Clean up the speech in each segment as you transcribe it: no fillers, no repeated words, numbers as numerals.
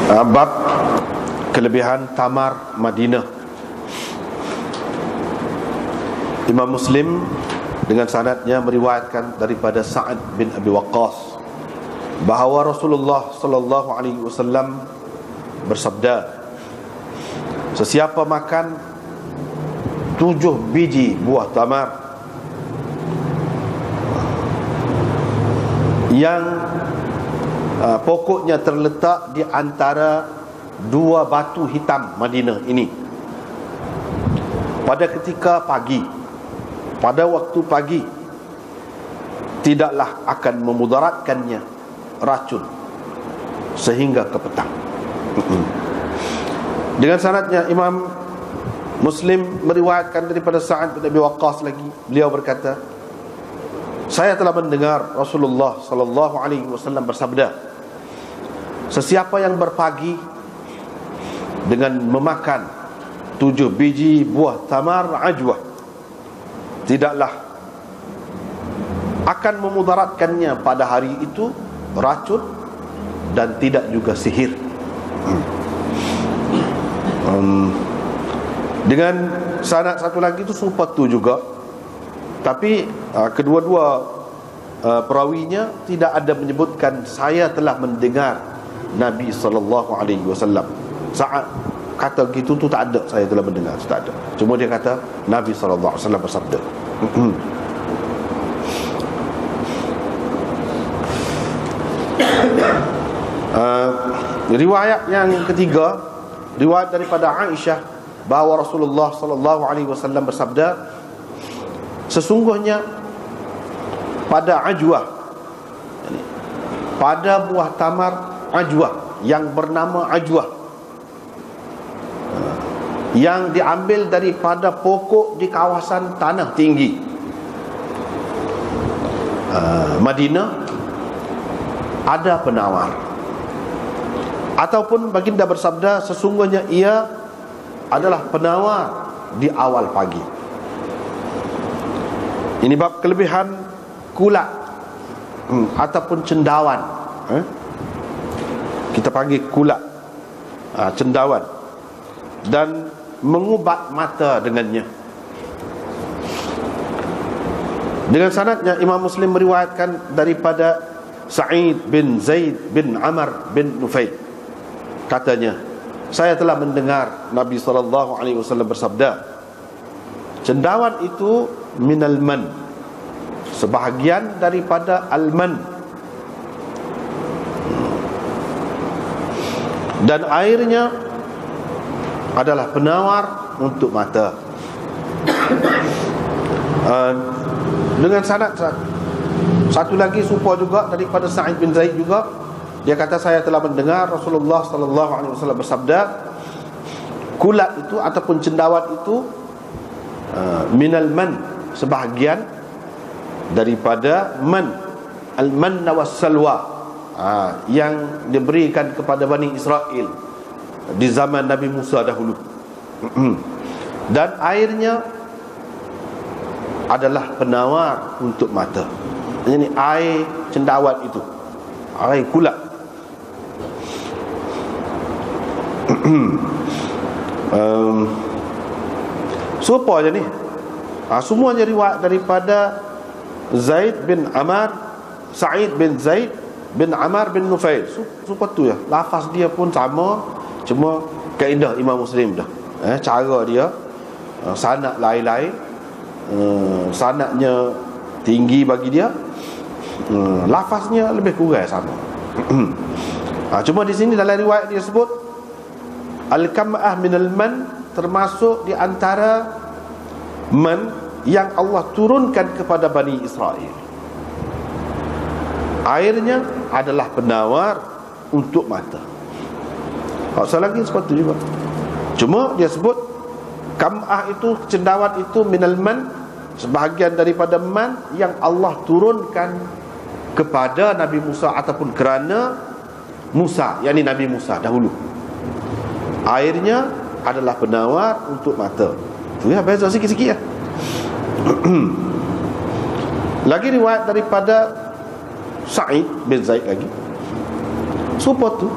Bab kelebihan tamar Madinah. Imam Muslim dengan sanadnya meriwayatkan daripada Sa'ad bin Abi Waqqas bahawa Rasulullah sallallahu alaihi wasallam bersabda, sesiapa makan 7 biji buah tamar yang pokoknya terletak di antara 2 batu hitam Madinah ini pada ketika pagi, pada waktu pagi, tidaklah akan memudaratkannya racun sehingga ke petang. Dengan sanadnya Imam Muslim meriwayatkan daripada Sa'ad bin Abi Waqqas lagi, beliau berkata, saya telah mendengar Rasulullah sallallahu alaihi wasallam bersabda, sesiapa yang berpagi dengan memakan 7 biji buah tamar ajwah, tidaklah akan memudaratkannya pada hari itu racun dan tidak juga sihir. Dengan sanad satu lagi itu serupa tu juga, tapi kedua-dua perawinya tidak ada menyebutkan saya telah mendengar Nabi sallallahu alaihi wasallam. Saat kata gitu tu tak ada, saya telah mendengar, tak ada. Cuma dia kata Nabi sallallahu alaihi wasallam bersabda. Riwayat yang ketiga, riwayat daripada Aisyah bahawa Rasulullah sallallahu alaihi wasallam bersabda, sesungguhnya pada ajwah, pada buah tamar ajwah yang bernama ajwah, yang diambil daripada pokok di kawasan tanah tinggi Madinah, ada penawar. Ataupun baginda bersabda, sesungguhnya ia adalah penawar di awal pagi. Ini bab kelebihan kulat ataupun cendawan. Kita panggil kulat, cendawan, dan mengubat mata dengannya. Dengan sanadnya Imam Muslim meriwayatkan daripada Sa'id bin Zaid bin Amr bin Nufail, katanya, saya telah mendengar Nabi SAW bersabda, cendawan itu minal man, sebahagian daripada al-man, dan airnya adalah penawar untuk mata. Dengan sanad satu lagi serupa juga daripada Sa'id bin Zaid juga, dia kata saya telah mendengar Rasulullah sallallahu alaihi wasallam bersabda, kulat itu ataupun cendawan itu minal man, sebahagian daripada man, al-man was salwa, yang diberikan kepada Bani Israel di zaman Nabi Musa dahulu. Dan airnya adalah penawar untuk mata. Ini air cendawan itu, air kulat. Siapa je ni? Semuanya riwayat daripada Zaid bin Amr, Sa'id bin Zaid bin Amr bin Nufail. Siapa tu ya? Lafaz dia pun sama, cuma kaedah Imam Muslim dah. Cara dia, sanad lain-lain, sanadnya tinggi bagi dia, lafaznya lebih kurang sama. Cuma di sini dalam riwayat dia sebut al-kam'ah minal man, termasuk di antara man yang Allah turunkan kepada Bani Israel. Airnya adalah penawar untuk mata. Asal lagi seperti juga, cuma dia sebut kam'ah itu, cendawan itu minal man, sebahagian daripada man yang Allah turunkan kepada Nabi Musa ataupun kerana Musa, yakni Nabi Musa dahulu. Airnya adalah penawar untuk mata. Tu ya, beza sikit-sikit ya. Lagi riwayat daripada Sa'id bin Zaid lagi, serupa tu.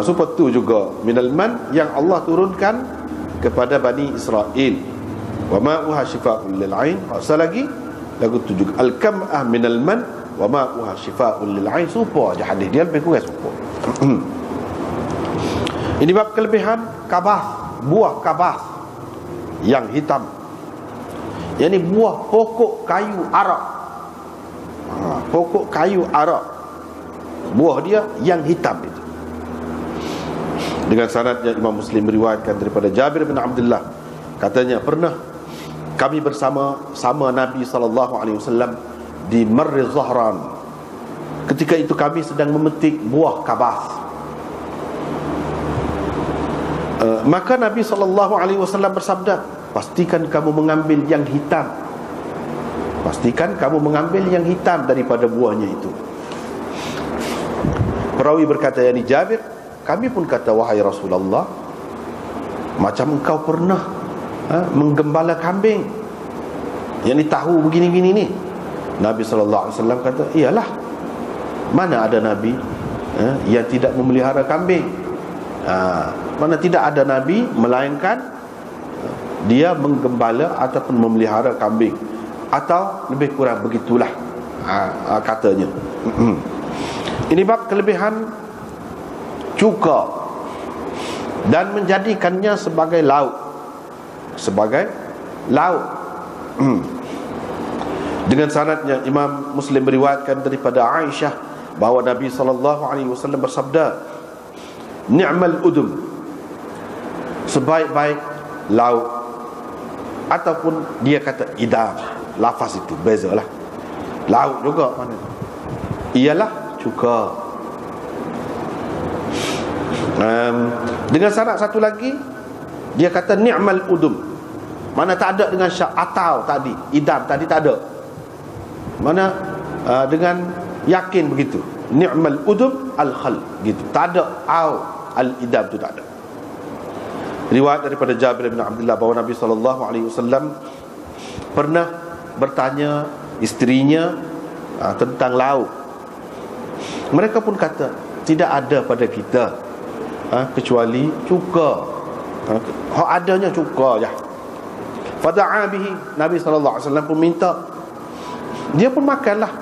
Seperti juga minal man yang Allah turunkan kepada Bani Israel. Wa ma'uha shifaa'un lil 'ain. Pasal lagi lagu tu juga al-kam'ah minal man wa ma'uha shifaa'un lil 'ain. Supa je hadis dia lebih kurang supa. Ini bab kelebihan kabah, buah kabah yang hitam. Yang ni buah pokok kayu arak. Pokok kayu arak, buah dia yang hitam itu. Dengan sanadnya Imam Muslim meriwayatkan daripada Jabir bin Abdullah, katanya pernah kami bersama Nabi SAW di Marri Zahran. Ketika itu kami sedang memetik buah kabah. Maka Nabi SAW bersabda, pastikan kamu mengambil yang hitam. Pastikan kamu mengambil yang hitam daripada buahnya itu. Perawi berkata, yakni Jabir, kami pun kata, wahai Rasulullah, macam engkau pernah menggembala kambing, yang ni tahu begini-gini ni. Nabi SAW kata, iyalah, mana ada Nabi yang tidak memelihara kambing. Mana tidak ada Nabi melainkan dia menggembala ataupun memelihara kambing, atau lebih kurang begitulah katanya. Ini bab kelebihan cuka dan menjadikannya sebagai lauk. Sebagai lauk. Dengan sanadnya Imam Muslim meriwayatkan daripada Aisyah bahawa Nabi SAW bersabda, ni'mal udum, sebaik-baik lauk. Ataupun dia kata idam, lafaz itu bezalah. Lauk juga mana? Ialah cuka. Dengan sanad satu lagi, dia kata ni'mal udum. Mana tak ada dengan syak atau tadi, idam tadi tak ada. Mana dengan yakin begitu, ni'mal udum al-khal gitu. Tak ada au al-idam tu tak ada. Riwayat daripada Jabir bin Abdullah bahawa Nabi SAW pernah bertanya isterinya tentang lauk. Mereka pun kata, tidak ada pada kita kecuali cuka. Adanya cuka je. Fada'a bihi, Nabi SAW pun minta. Dia pun makanlah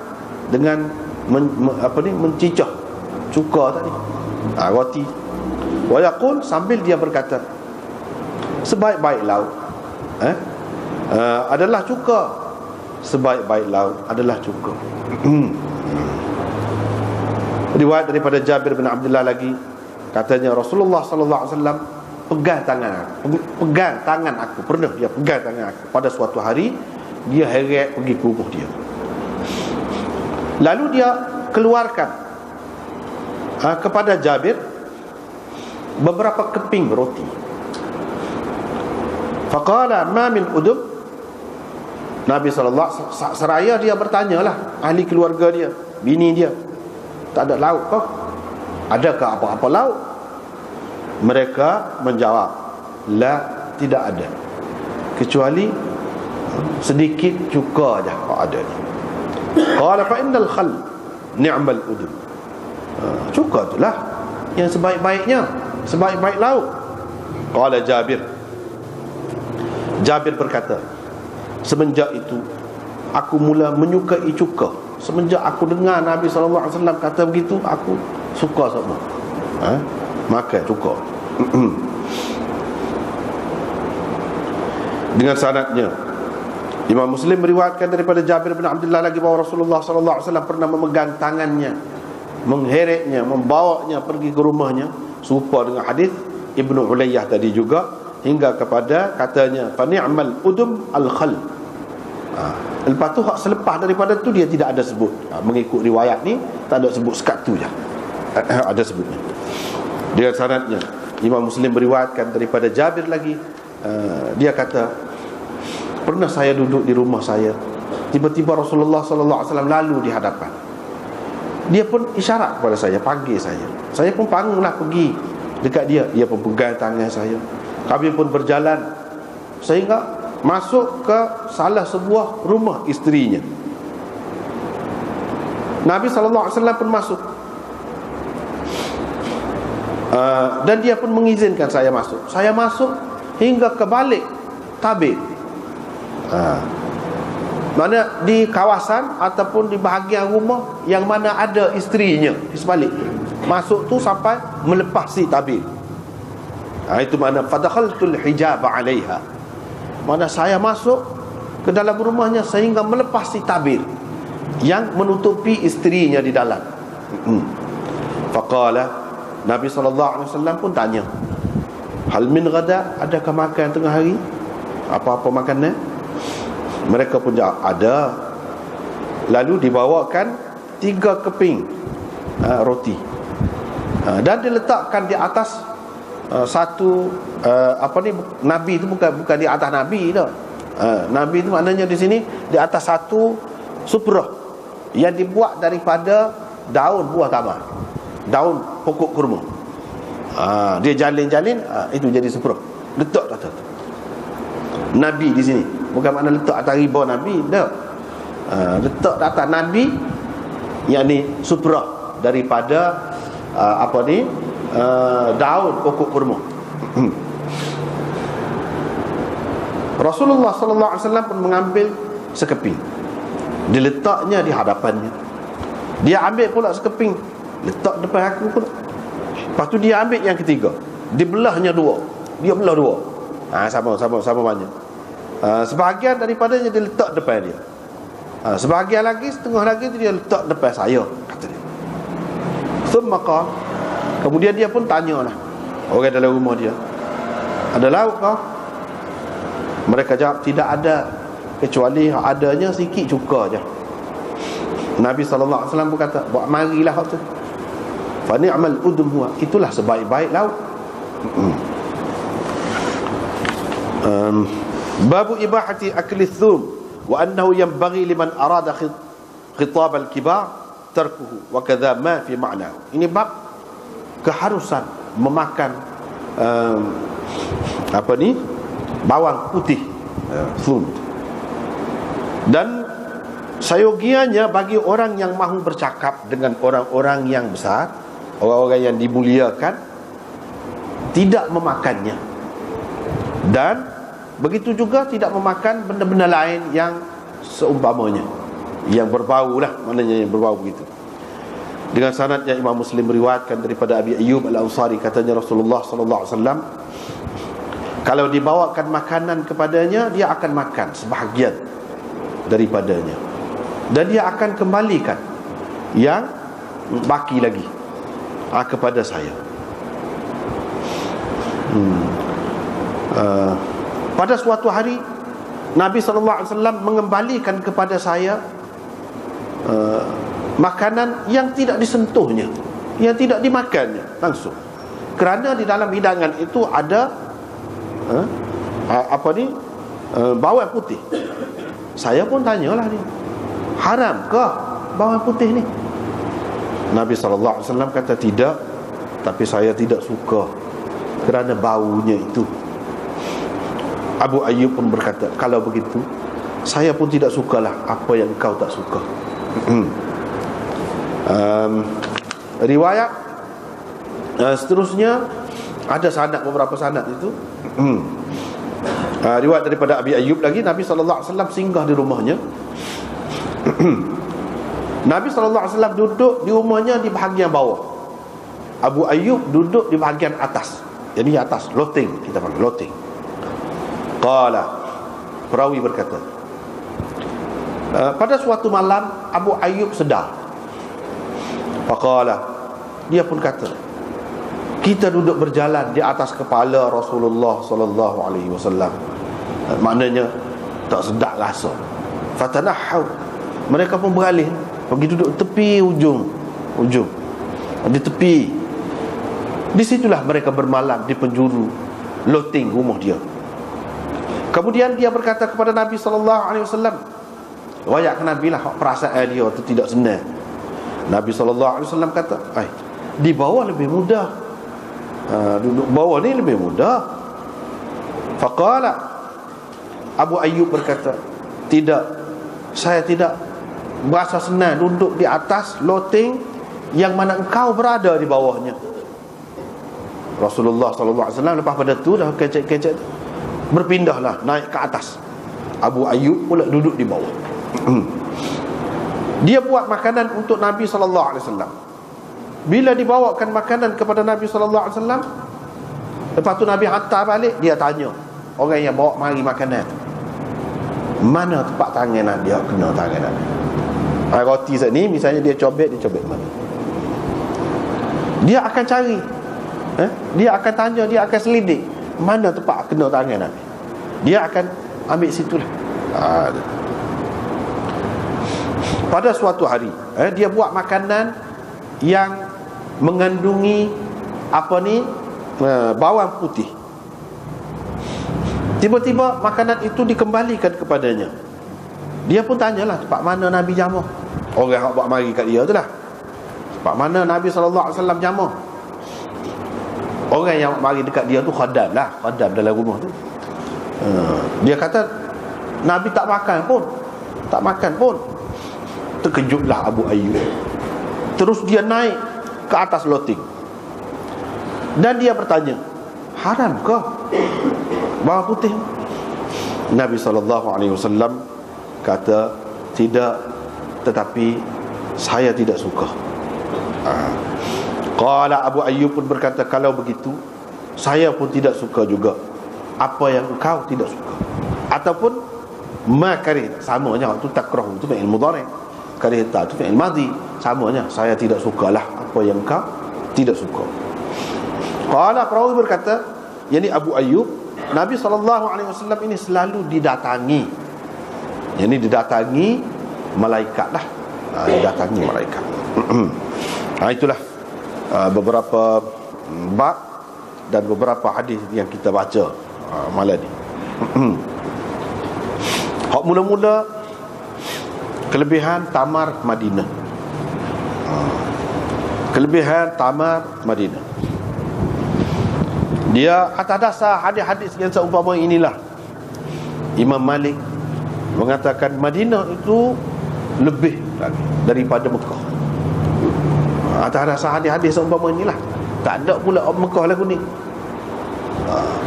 dengan mencicah cuka tadi, roti. Wa yaqul, sambil dia berkata, sebaik-baik lauk adalah cuka. Sebaik-baik lauk adalah cuka. Riwayat daripada Jabir bin Abdullah lagi, katanya Rasulullah SAW pegang tangan aku. Pernah dia pegang tangan aku pada suatu hari. Dia heret pergi ke rumah dia, lalu dia keluarkan kepada Jabir beberapa keping roti. Faqala ma min udum. Nabi SAW seraya dia bertanyalah ahli keluarga dia, bini dia, tak ada lauk kah? Adakah apa-apa lauk? Mereka menjawab, la, tidak ada, kecuali sedikit cuka aja kau ada ni. Qala fa innal khal ni'mal udum. Cuka itulah yang sebaik-baiknya, sebaik-baik lauk. Qala Jabir berkata, semenjak itu aku mula menyukai cuka. Semenjak aku dengar Nabi SAW kata begitu, aku suka semua makan cuka. Dengan sanadnya Imam Muslim meriwayatkan daripada Jabir bin Abdullah lagi bahawa Rasulullah SAW pernah memegang tangannya, mengheretnya, membawanya pergi ke rumahnya, serupa dengan hadis Ibnu Ulayyah tadi juga, hingga kepada katanya fa ni'mal udum al-khal. Lepas tu selepas daripada tu dia tidak ada sebut. Mengikut riwayat ni tak ada sebut sekat tu je. Ada sebutnya. Dengan sanadnya Imam Muslim beriwayatkan daripada Jabir lagi, dia kata, pernah saya duduk di rumah saya, tiba-tiba Rasulullah SAW lalu di hadapan. Dia pun isyarat kepada saya, panggil saya. Saya pun bangunlah pergi dekat dia. Dia pun pegang tangan saya. Kami pun berjalan sehingga masuk ke salah sebuah rumah isterinya. Nabi SAW pun masuk. Dan dia pun mengizinkan saya masuk. Saya masuk hingga ke balik tabir. Mana di kawasan ataupun di bahagian rumah yang mana ada isterinya di sebalik. Masuk tu sampai melepasi tabir. Itu mana fadakhaltul hijab 'alaiha. Mana saya masuk ke dalam rumahnya sehingga melepasi tabir yang menutupi isterinya di dalam. Faqala, Nabi SAW pun tanya, hal min ghada, adakah makan tengah hari? Apa-apa makanan? Mereka pun jawab, ada. Lalu dibawakan 3 keping roti, dan diletakkan di atas satu Nabi itu bukan di atas Nabi dah. Nabi itu maknanya di sini di atas satu suprah yang dibuat daripada daun buah tamar, daun pokok kurma. Dia jalin-jalin, itu jadi suprah. Letak atas tu Nabi di sini, bukan makna letak atas riba Nabi dah. Letak atas Nabi, yakni suprah daripada daun pokok kurma. Rasulullah SAW pun mengambil sekeping, diletaknya di hadapannya. Dia ambil pula sekeping, letak depan aku pula. Lepas tu dia ambil yang ketiga, dibelahnya 2. Dia belah 2. Sama banyak. Sebahagian daripadanya dia letak depan dia. Sebahagian lagi, setengah lagi dia letak depan saya, kata dia. Maka kemudian dia pun tanyalah orang dalam rumah dia, ada lauk kah? Mereka jawab, tidak ada, kecuali adanya sikit cuka je. Nabi SAW pun kata, buat marilah tu, fa ni'mal udum huwa, itulah sebaik-baik lauk. Babu ibahati akli thum wa annahu yanbaghi liman arada khitab al-kibar tarkuhu wa kadha ma fi ma'na. Ini bab keharusan memakan bawang putih, thum. Dan sayogianya bagi orang yang mahu bercakap dengan orang-orang yang besar, orang-orang yang dimuliakan, tidak memakannya. Dan begitu juga tidak memakan benda-benda lain yang seumpamanya, yang berbau lah, maknanya yang berbau begitu. Dengan sanad yang Imam Muslim meriwayatkan daripada Abi Ayyub Al-Ansari, katanya Rasulullah SAW, kalau dibawakan makanan kepadanya, dia akan makan sebahagian daripadanya, dan dia akan kembalikan yang baki lagi kepada saya. Pada suatu hari Nabi SAW mengembalikan kepada saya makanan yang tidak disentuhnya, yang tidak dimakannya langsung, kerana di dalam hidangan itu ada bawang putih. Saya pun tanyalah dia, haramkah bawang putih ni? Nabi SAW kata, tidak, tapi saya tidak suka kerana baunya itu. Abu Ayyub pun berkata, kalau begitu saya pun tidak sukalah apa yang kau tak suka. Riwayat seterusnya ada sanad, beberapa sanad itu. Riwayat daripada Abi Ayyub lagi, Nabi SAW singgah di rumahnya. Nabi SAW duduk di rumahnya di bahagian bawah, Abu Ayyub duduk di bahagian atas, jadi atas, loting, kita panggil loting. Qala, perawi berkata, pada suatu malam Abu Ayyub sedar. Faqala, dia pun kata, kita duduk berjalan di atas kepala Rasulullah SAW. Maknanya tak sedap rasa. Fatanahau, mereka pun beralih, pergi duduk tepi ujung di tepi. Di situlah mereka bermalam, di penjuru loting rumah dia. Kemudian dia berkata kepada Nabi SAW, wayak ke Nabi lah, perasaan dia itu tidak senang. Nabi SAW kata, di bawah lebih mudah, duduk bawah ni lebih mudah. Faqala, Abu Ayyub berkata, tidak, saya tidak berasa senang duduk di atas loting yang mana engkau berada di bawahnya. Rasulullah sallallahu alaihi wasallam lepas pada tu dah kecek-kecek tu, berpindahlah naik ke atas. Abu Ayyub pula duduk di bawah. Dia buat makanan untuk Nabi sallallahu alaihi wasallam. Bila dibawakan makanan kepada Nabi sallallahu alaihi wasallam, lepas tu Nabi hantar balik, dia tanya orang yang bawa mari makanan, mana tepat tangan dia kena tangan Nabi. Roti set ni misalnya dia cobek mana. Dia akan cari, dia akan tanya, dia akan selidik mana tepat kena tangan Nabi. Dia akan ambil situlah. Pada suatu hari, dia buat makanan yang mengandungi bawang putih. Tiba-tiba makanan itu dikembalikan kepadanya. Dia pun tanyalah tempat mana Nabi jamuh. Orang yang buat mari kat dia tu lah, tempat mana Nabi SAW jamuh. Orang yang mari dekat dia tu khadam lah, khadam dalam rumah tu. Dia kata Nabi tak makan pun. Terkejutlah Abu Ayyub. Terus dia naik ke atas loting dan dia bertanya, haram ke bawang putih? Nabi SAW kata, tidak, tetapi saya tidak suka. Qala Abu Ayyub pun berkata, kalau begitu saya pun tidak suka juga apa yang engkau tidak suka. Ataupun makarih, samanya tu takrah, tu fi'il mudhari', karihta tu fi'il madhi, samanya saya tidak sukalah apa yang engkau tidak suka. Qala, perawi berkata, yakni Abu Ayyub, Nabi SAW ini selalu didatangi, yakni didatangi malaikat lah, didatangi malaikat. Itulah beberapa bab dan beberapa hadis yang kita baca malam ni. Hak mula-mula kelebihan tamar Madinah. Kelebihan tamar Madinah, dia atas dasar hadis-hadis yang seumpama inilah Imam Malik mengatakan Madinah itu lebih lagi daripada Mekah. Atas dasar hadis-hadis seumpama inilah. Tak ada pula Mekah lagu ni.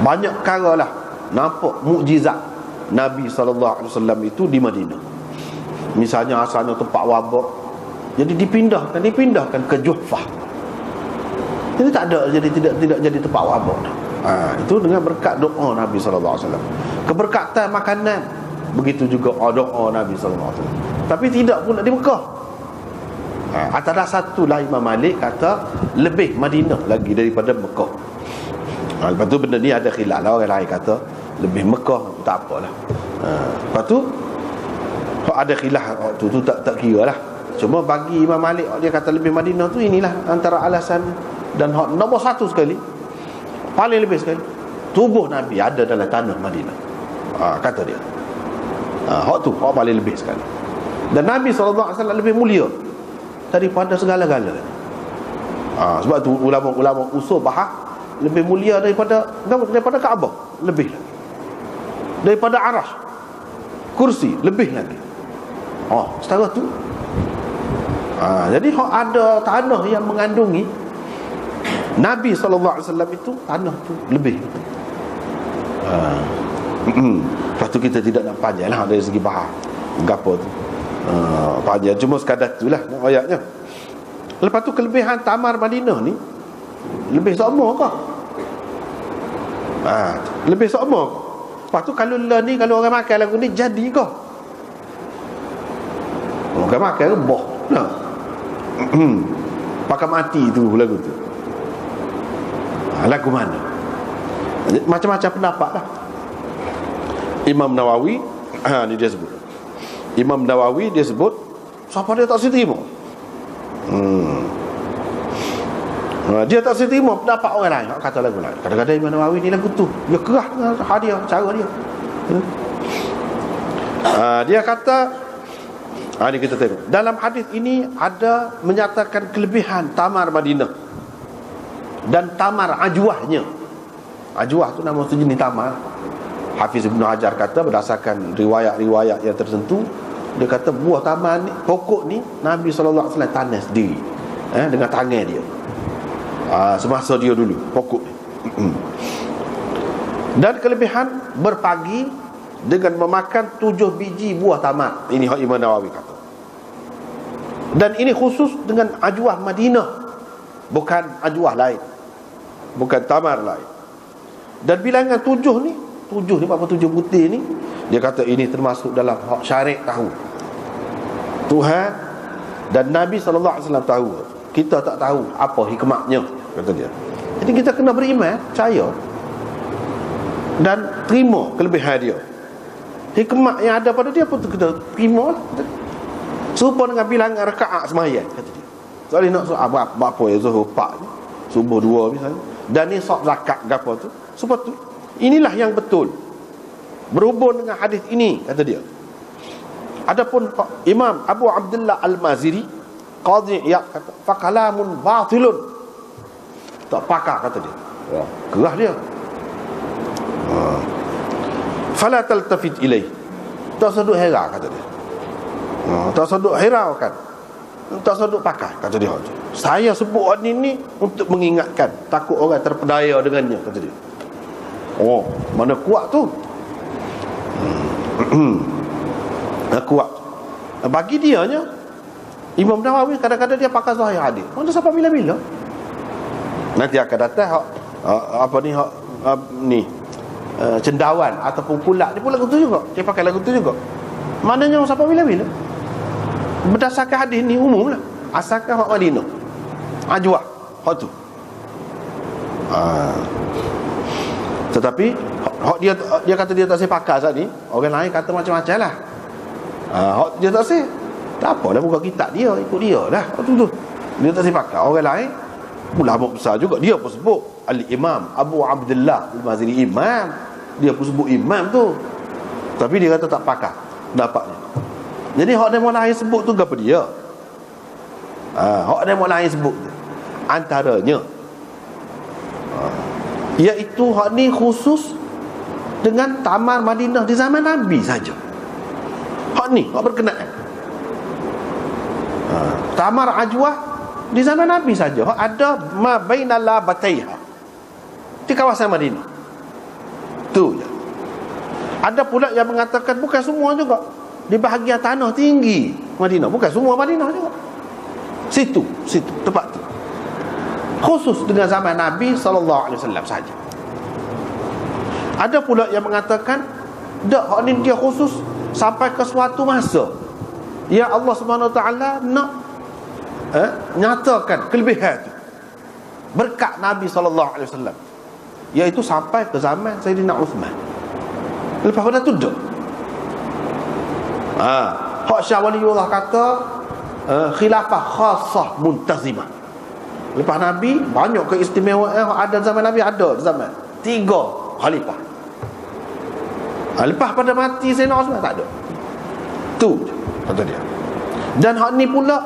Banyak perkara lah nampak mukjizat Nabi SAW itu di Madinah. Misalnya asalnya tempat wabak, jadi dipindahkan ke Juhfah. Jadi tak ada, jadi tidak jadi tempat wabak. Itu dengan berkat doa Nabi SAW. Keberkatan makanan, begitu juga doa Nabi SAW. Tapi tidak pula di Mekah. Antara satulah Imam Malik kata lebih Madinah lagi daripada Mekah. Lepas tu benda ni ada khilaf lah. Orang lain kata lebih Mekah, tak apalah. Lepas tu ada khilaf tu tak kira lah. Cuma bagi Imam Malik, dia kata lebih Madinah tu, inilah antara alasan. Dan nombor satu sekali, paling lebih sekali, tubuh Nabi ada dalam tanah Madinah, kata dia. Hak tu hak paling lebih sekali. Dan Nabi SAW lebih mulia daripada segala-galanya. Sebab tu ulama usul bahas lebih mulia daripada Kaabah, lebih lagi daripada Arash, kursi, lebih lagi. Setara tu. Jadi ada tanah yang mengandungi Nabi SAW itu, tanah tu lebih. Lepas tu kita tidak nak panjang lah dari segi bahas gapo tu. Panjang, cuma sekadar itulah ayatnya. Lepas tu kelebihan tamar Madinah ni lebih sama ke? Lebih sama ke? Lepas tu kalau orang makan lagu ni jadi ke? Orang makan rebah nah. Pakai mati tu lagu tu. Lagu mana? Macam-macam pendapat lah. Imam Nawawi ni dia sebut. Imam Nawawi dia sebut siapa dia tak terima. Dia tak terima pendapat orang lain, kata lagu lain. Kadang-kadang Imam Nawawi ni lagu tu dia kerah dengan hadiah cara dia. Dia kata, ni kita tengok dalam hadis ini ada menyatakan kelebihan tamar Madinah dan tamar ajwahnya. Ajwah tu nama sejenis tamar. Hafiz Ibn Hajar kata berdasarkan riwayat-riwayat yang tertentu, dia kata buah tamar ni, pokok ni Nabi SAW tanam sendiri dengan tangan dia. Semasa dia dulu pokok ni. Dan kelebihan berpagi dengan memakan 7 biji buah tamar. Ini hak Imam Nawawi kata. Dan ini khusus dengan ajwah Madinah, bukan ajwah lain, bukan tamar lain. Dan bilangan 7 ni berapa 7 butir ni, dia kata ini termasuk dalam hak syarik tahu. Tuhan dan Nabi SAW tahu. Kita tak tahu apa hikmahnya, kata dia. Jadi kita kena beriman, percaya dan terima kelebihan dia. Hikmah yang ada pada dia pun kita terima lah. Serupa dengan bilangan rakaat sembahyang, kata dia. Soalnya nak apa ya, Zuhur 4 ni, subuh 2 misalnya, dan ni sok zakat gapo tu. Sebab tu inilah yang betul berhubung dengan hadis ini, kata dia. Adapun Imam Abu Abdullah Al-Maziri Qadhi Iyad kata faqalamun batilun, tak pakar, kata dia. Kerah dia. Fala taltafit ilaih, tak sedut hera, kata dia. Tak sedut hiraukan, tak sedut pakai, kata dia. Saya sebut hadis ni untuk mengingatkan, takut orang terpedaya dengannya, kata dia. Oh, mana kuat tu. Kuat. Bagi dianya, Imam Nawawi kadang-kadang dia pakai zahir hadis. Mana sampai bila-bila. Nanti akan datang cendawan ataupun kulak dia pun lagu tu juga. Dia pakai lagu tu juga. Maknanya sampai bila-bila. Berdasarkan hadis ni umum lah. Asalkan hak Madinah, ajwah hak tu. Tetapi hak dia kata dia tak sepakat saat ni, orang lain kata macam-macam lah. Hak dia tak sih, tak apalah, buka kitab dia, ikut dia lah. Tu dia tak sepakat. Orang lain ulama besar juga, dia pun sebut Al-Imam Abu Abdullah Al-Maziri imam, dia pun sebut imam tu. Tapi dia kata tak pakar dapatnya. Jadi hak demo lain sebut tu apa dia? Hak demo lain sebut tu antaranya iaitu hak ni khusus dengan Tamar Madinah di zaman Nabi saja. Hak ni hak berkenaan Tamar Ajwah di zaman Nabi saja. Hak ada ma bainal labataiha di kawasan Madinah tu je. Ada pula yang mengatakan bukan semua juga di bahagian tanah tinggi Madinah, bukan semua Madinah juga. Situ tempat tu khusus dengan zaman Nabi SAW saja. Ada pula yang mengatakan dak, hak ni dia khusus sampai ke suatu masa ya Allah Subhanahu Wa Taala nak nyatakan kelebihan tu berkat Nabi SAW, iaitu sampai ke zaman Sayyidina Uthman. Lepas pada tu dak. Hak Syah Waliullah kata khilafah khassah muntazimah. Lepas Nabi banyak keistimewaan ada zaman Nabi, ada zaman 3 khalifah. Lepas pada mati Sayyidina Uthman tak ada. Tu kata dia. Dan hak ni pula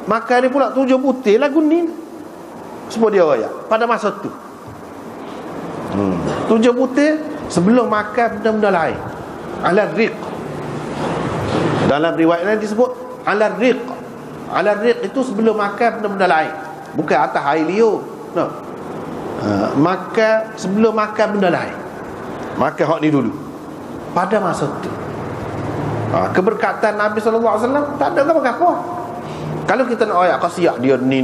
makan ni pula 7 butir lagu ni. Sebab dia raya pada masa tu 7 butir sebelum makan benda-benda lain. Ala riq. Dalam riwayat lain disebut ala riq. Ala riq itu sebelum makan benda-benda lain, bukan atas air liur. No. Makan sebelum makan benda lain. Makan hak ni dulu pada masa tu. Keberkatan Nabi SAW tak ada apa-apa. Kalau kita nak ayat khasiat dia ni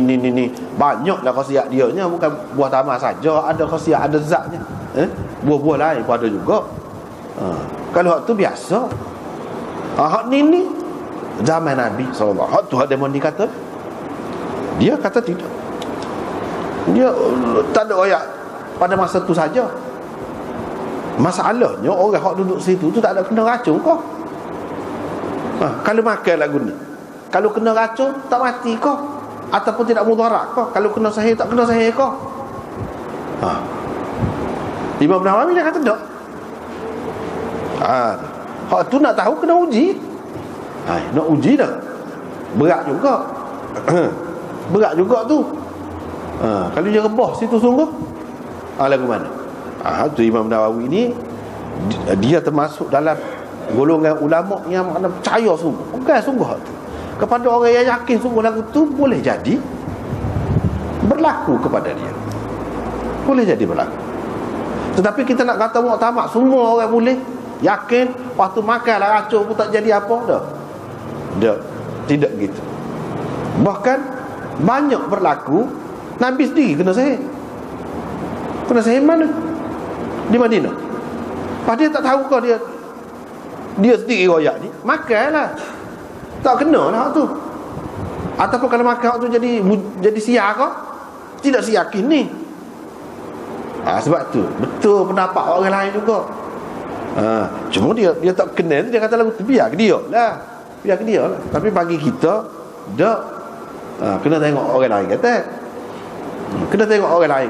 banyaklah khasiat dia nya, bukan buah tamar saja, ada khasiat, ada zatnya. Buah-buah lain pun ada juga. Kalau hak tu biasa. Hak ni zaman Nabi SAW. Hak tu hak demon dikata. Dia kata tidak. Dia tak ada ayat pada masa tu saja. Masalahnya orang hak duduk situ tu tak ada kena racun kau. Kalau makan lagu ni, kalau kena racun tak mati kau, ataupun tidak mudarat kau. Kalau kena sihir tak kena sihir kau. Imam Nawawi dia kata tak. Hak tu nak tahu kena uji. Nak uji dah. Berat juga. Berat juga tu. Kalau dia rebah situ sungguh, lagu mana? Tu Imam Nawawi ni dia termasuk dalam golongan ulama yang mana percaya sungguh. Bukan sungguh tu. Kepada orang yang yakin sungguh lagu tu boleh jadi berlaku kepada dia. Boleh jadi berlaku. Tetapi kita nak kata muktamad semua orang boleh, yakin, waktu makanlah racun pun tak jadi apa dah. Dah. Tidak gitu. Bahkan banyak berlaku Nabi sendiri kena sihir. Kena sihir mana? Di Madinah. Padahal dia tak tahu kau dia sendiri royak ni, makanlah. Tak kena lah tu. Ataupun kalau makan tu jadi siar kau, tidak siyakin ni. Sebab tu betul pendapat orang lain juga. Cuma dia tak kenal, dia kata lagu tu biar ke dia lah. Tapi bagi kita dak, kena tengok orang lain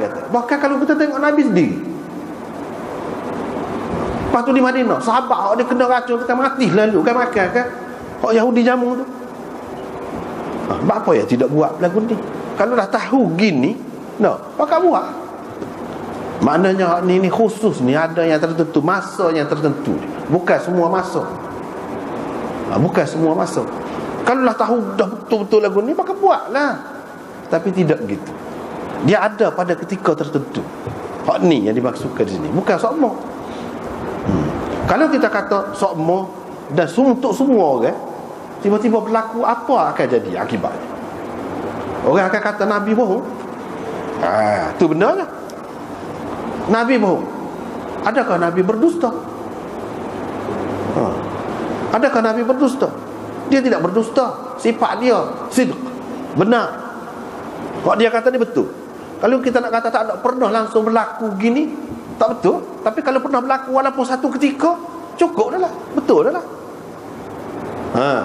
kata. Bahkan kalau kita tengok Nabi sendiri, lepas tu di Madinah, sahabat dia kena racun tu kan mati lalu kan makan kan. Hak Yahudi jamu tu. Apa ya tidak buat lagu ni? Kalau dah tahu gini, pakai buat. Maknanya ni khusus ni, ada yang tertentu, masa yang tertentu. Bukan semua masa. Kalau dah tahu dah betul-betul lagu ni, maka buatlah. Tapi tidak gitu. Dia ada pada ketika tertentu. Hak ni yang dimaksudkan di sini, bukan sokmo. Kalau kita kata sokmo dan untuk semua orang, tiba-tiba berlaku, apa akan jadi akibatnya? Orang akan kata Nabi bohong. Tu benarnya. Nabi bohong. Adakah Nabi berdusta? Adakah Nabi berdusta? Dia tidak berdusta. Sifat dia sidq, benar. Kalau dia kata ni betul. Kalau kita nak kata tak ada pernah langsung berlaku gini, tak betul. Tapi kalau pernah berlaku walaupun satu ketika, cukup dah lah. Betul dah lah.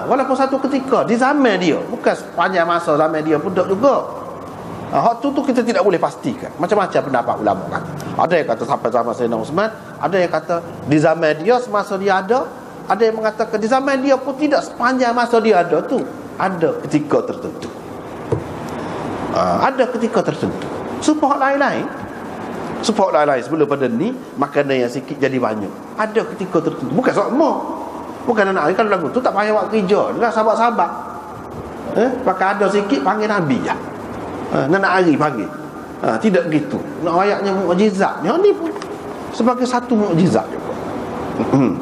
Walaupun satu ketika di zaman dia, bukan sepanjang masa zaman dia pun tak juga. Hak tu kita tidak boleh pastikan. Macam-macam pendapat ulama kata. Ada yang kata sampai zaman Sayyidina Uthman, ada yang kata di zaman dia semasa dia ada yang mengatakan di zaman dia pun tidak sepanjang masa dia ada tu. Ada ketika tertentu. Ada ketika tertentu. Supaya lain-lain sebelum pada ni makanan yang sikit jadi banyak. Ada ketika tertentu. Bukan semua. Bukan anak kalau lagu tu tak payah buat kerja. Dia sahabat-sahabat. Pakai ada sikit panggil Nabi je. Nak hari panggil. Tidak gitu. Nak ayatnya mukjizat. Yang ni pun sebagai satu mukjizat juga.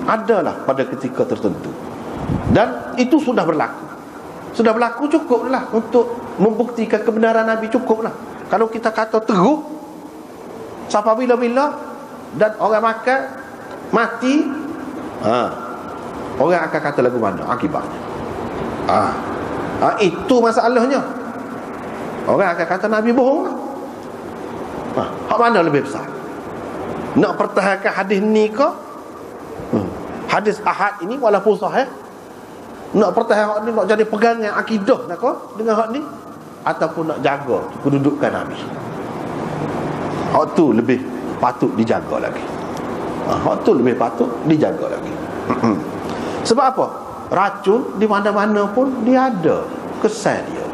Adalah pada ketika tertentu. Dan itu sudah berlaku. Sudah berlaku cukuplah untuk membuktikan kebenaran Nabi, cukuplah. Kalau kita kata teruk sampai bila-bila dan orang makan mati, orang akan kata lagu mana akibatnya. Itu masalahnya. Orang akan kata Nabi bohong. Hak mana lebih besar? Nak pertahankan hadis ni ke? Hadis ahad ini walaupun sahih, nak pertahankan hak ni, nak jadi pegangan akidah nak ke dengan hak ni, ataupun nak jaga kedudukan Nabi? Hak tu lebih patut dijaga lagi. Sebab apa? Racun di mana-mana pun dia ada kesan dia.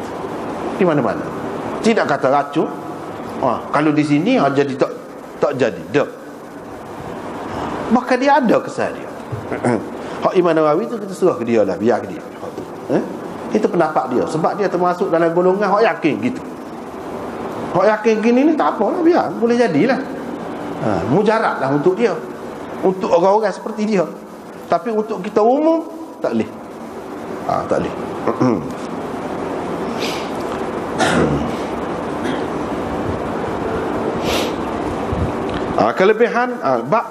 Di mana-mana. Tidak kata racun, kalau di sini jadi tak jadi. Dak. Maka dia ada kesan dia. Hak Imam Nawawi tu kita serah ke dia lah, biar ke dia. Itu pendapat dia. Sebab dia termasuk dalam golongan hak yakin gitu. Hak yakin gini ni tak apa lah, biar, boleh jadilah. Mujarab lah untuk dia, untuk orang-orang seperti dia. Tapi untuk kita umum tak boleh. Tak boleh.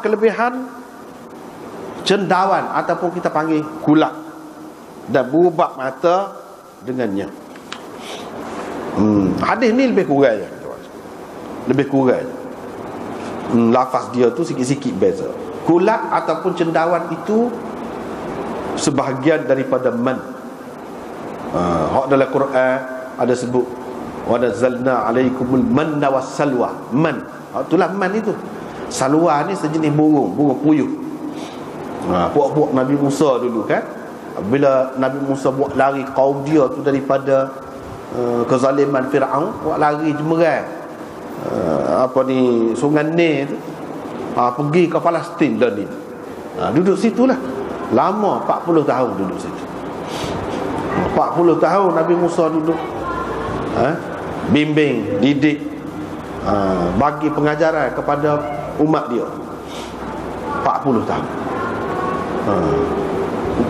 Kelebihan cendawan ataupun kita panggil kulak dan berubah mata dengannya. Hadis ni lebih kurang. Lafaz dia tu sikit-sikit beza. Kulak ataupun cendawan itu sebahagian daripada man. Hak dalam Quran ada sebut wa nazzalna alaikumul manna wassalwa. Man, itulah man itu. Salwa ni sejenis burung puyuh. Puak-puak Nabi Musa dulu kan, bila Nabi Musa buat lari kaum dia tu daripada kezaliman Firaun, buat lari jemerang Sungai Nil tu, pergi ke Palestin dah ni. Duduk situlah lama, 40 tahun duduk situ. 40 tahun Nabi Musa duduk, bimbing, didik, bagi pengajaran kepada umat dia 40 tahun.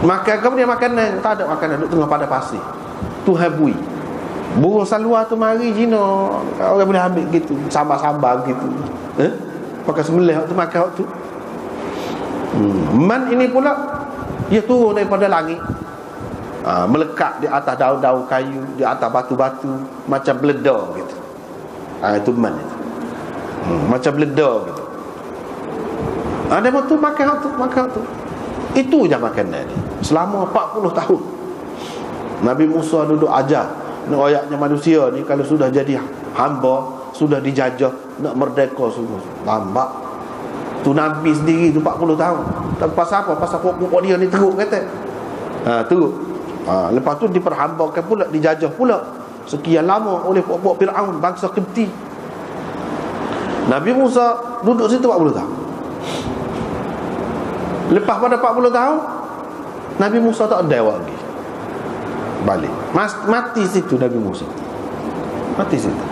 Makan kemudian makanan tak ada makanan, duduk tengah pada pasir. Tuhan bui. Burung salwa tu mari Cina, orang boleh ambil gitu, sambal-sambal gitu. Pakai sembelih waktu makan waktu. Man ini pula ia turun daripada langit. Melekat di atas daun-daun kayu, di atas batu-batu, macam beledar gitu. Itu man itu. Macam beledar gitu. Ada waktu makan waktu. Itu je makanan ni. Selama 40 tahun Nabi Musa duduk ajar ayatnya manusia ni kalau sudah jadi hamba, sudah dijajah, nak merdeka semua. Lambat. Tu Nabi sendiri tu 40 tahun. Tapi pasal apa? Pasal pokok dia ni teruk kata. Teruk. Lepas tu diperhambakan pula, dijajah pula sekian lama oleh pokok Firaun, bangsa Qibti. Nabi Musa duduk situ 40 tahun. Lepas pada 40 tahun Nabi Musa tak ada lagi. Balik. Mati situ Nabi Musa. Mati situ.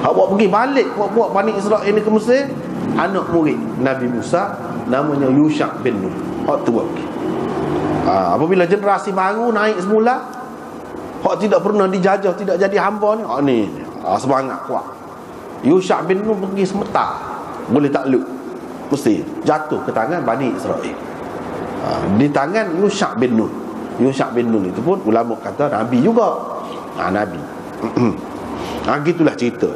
Awak pergi balik buat Bani Israel ni ke Mesir. Anak murid Nabi Musa namanya Yusha bin Nun. Hak tua lagi. Apabila generasi baru naik semula, hak tidak pernah dijajah, tidak jadi hamba ni, semangat kuat. Yusha bin Nun pergi semetar, boleh takluk Mesir, jatuh ke tangan Bani Israel. Di tangan Yusha bin Nun. Yusha bin Nun itu pun ulama kata Nabi juga. Nabi. Gitulah cerita.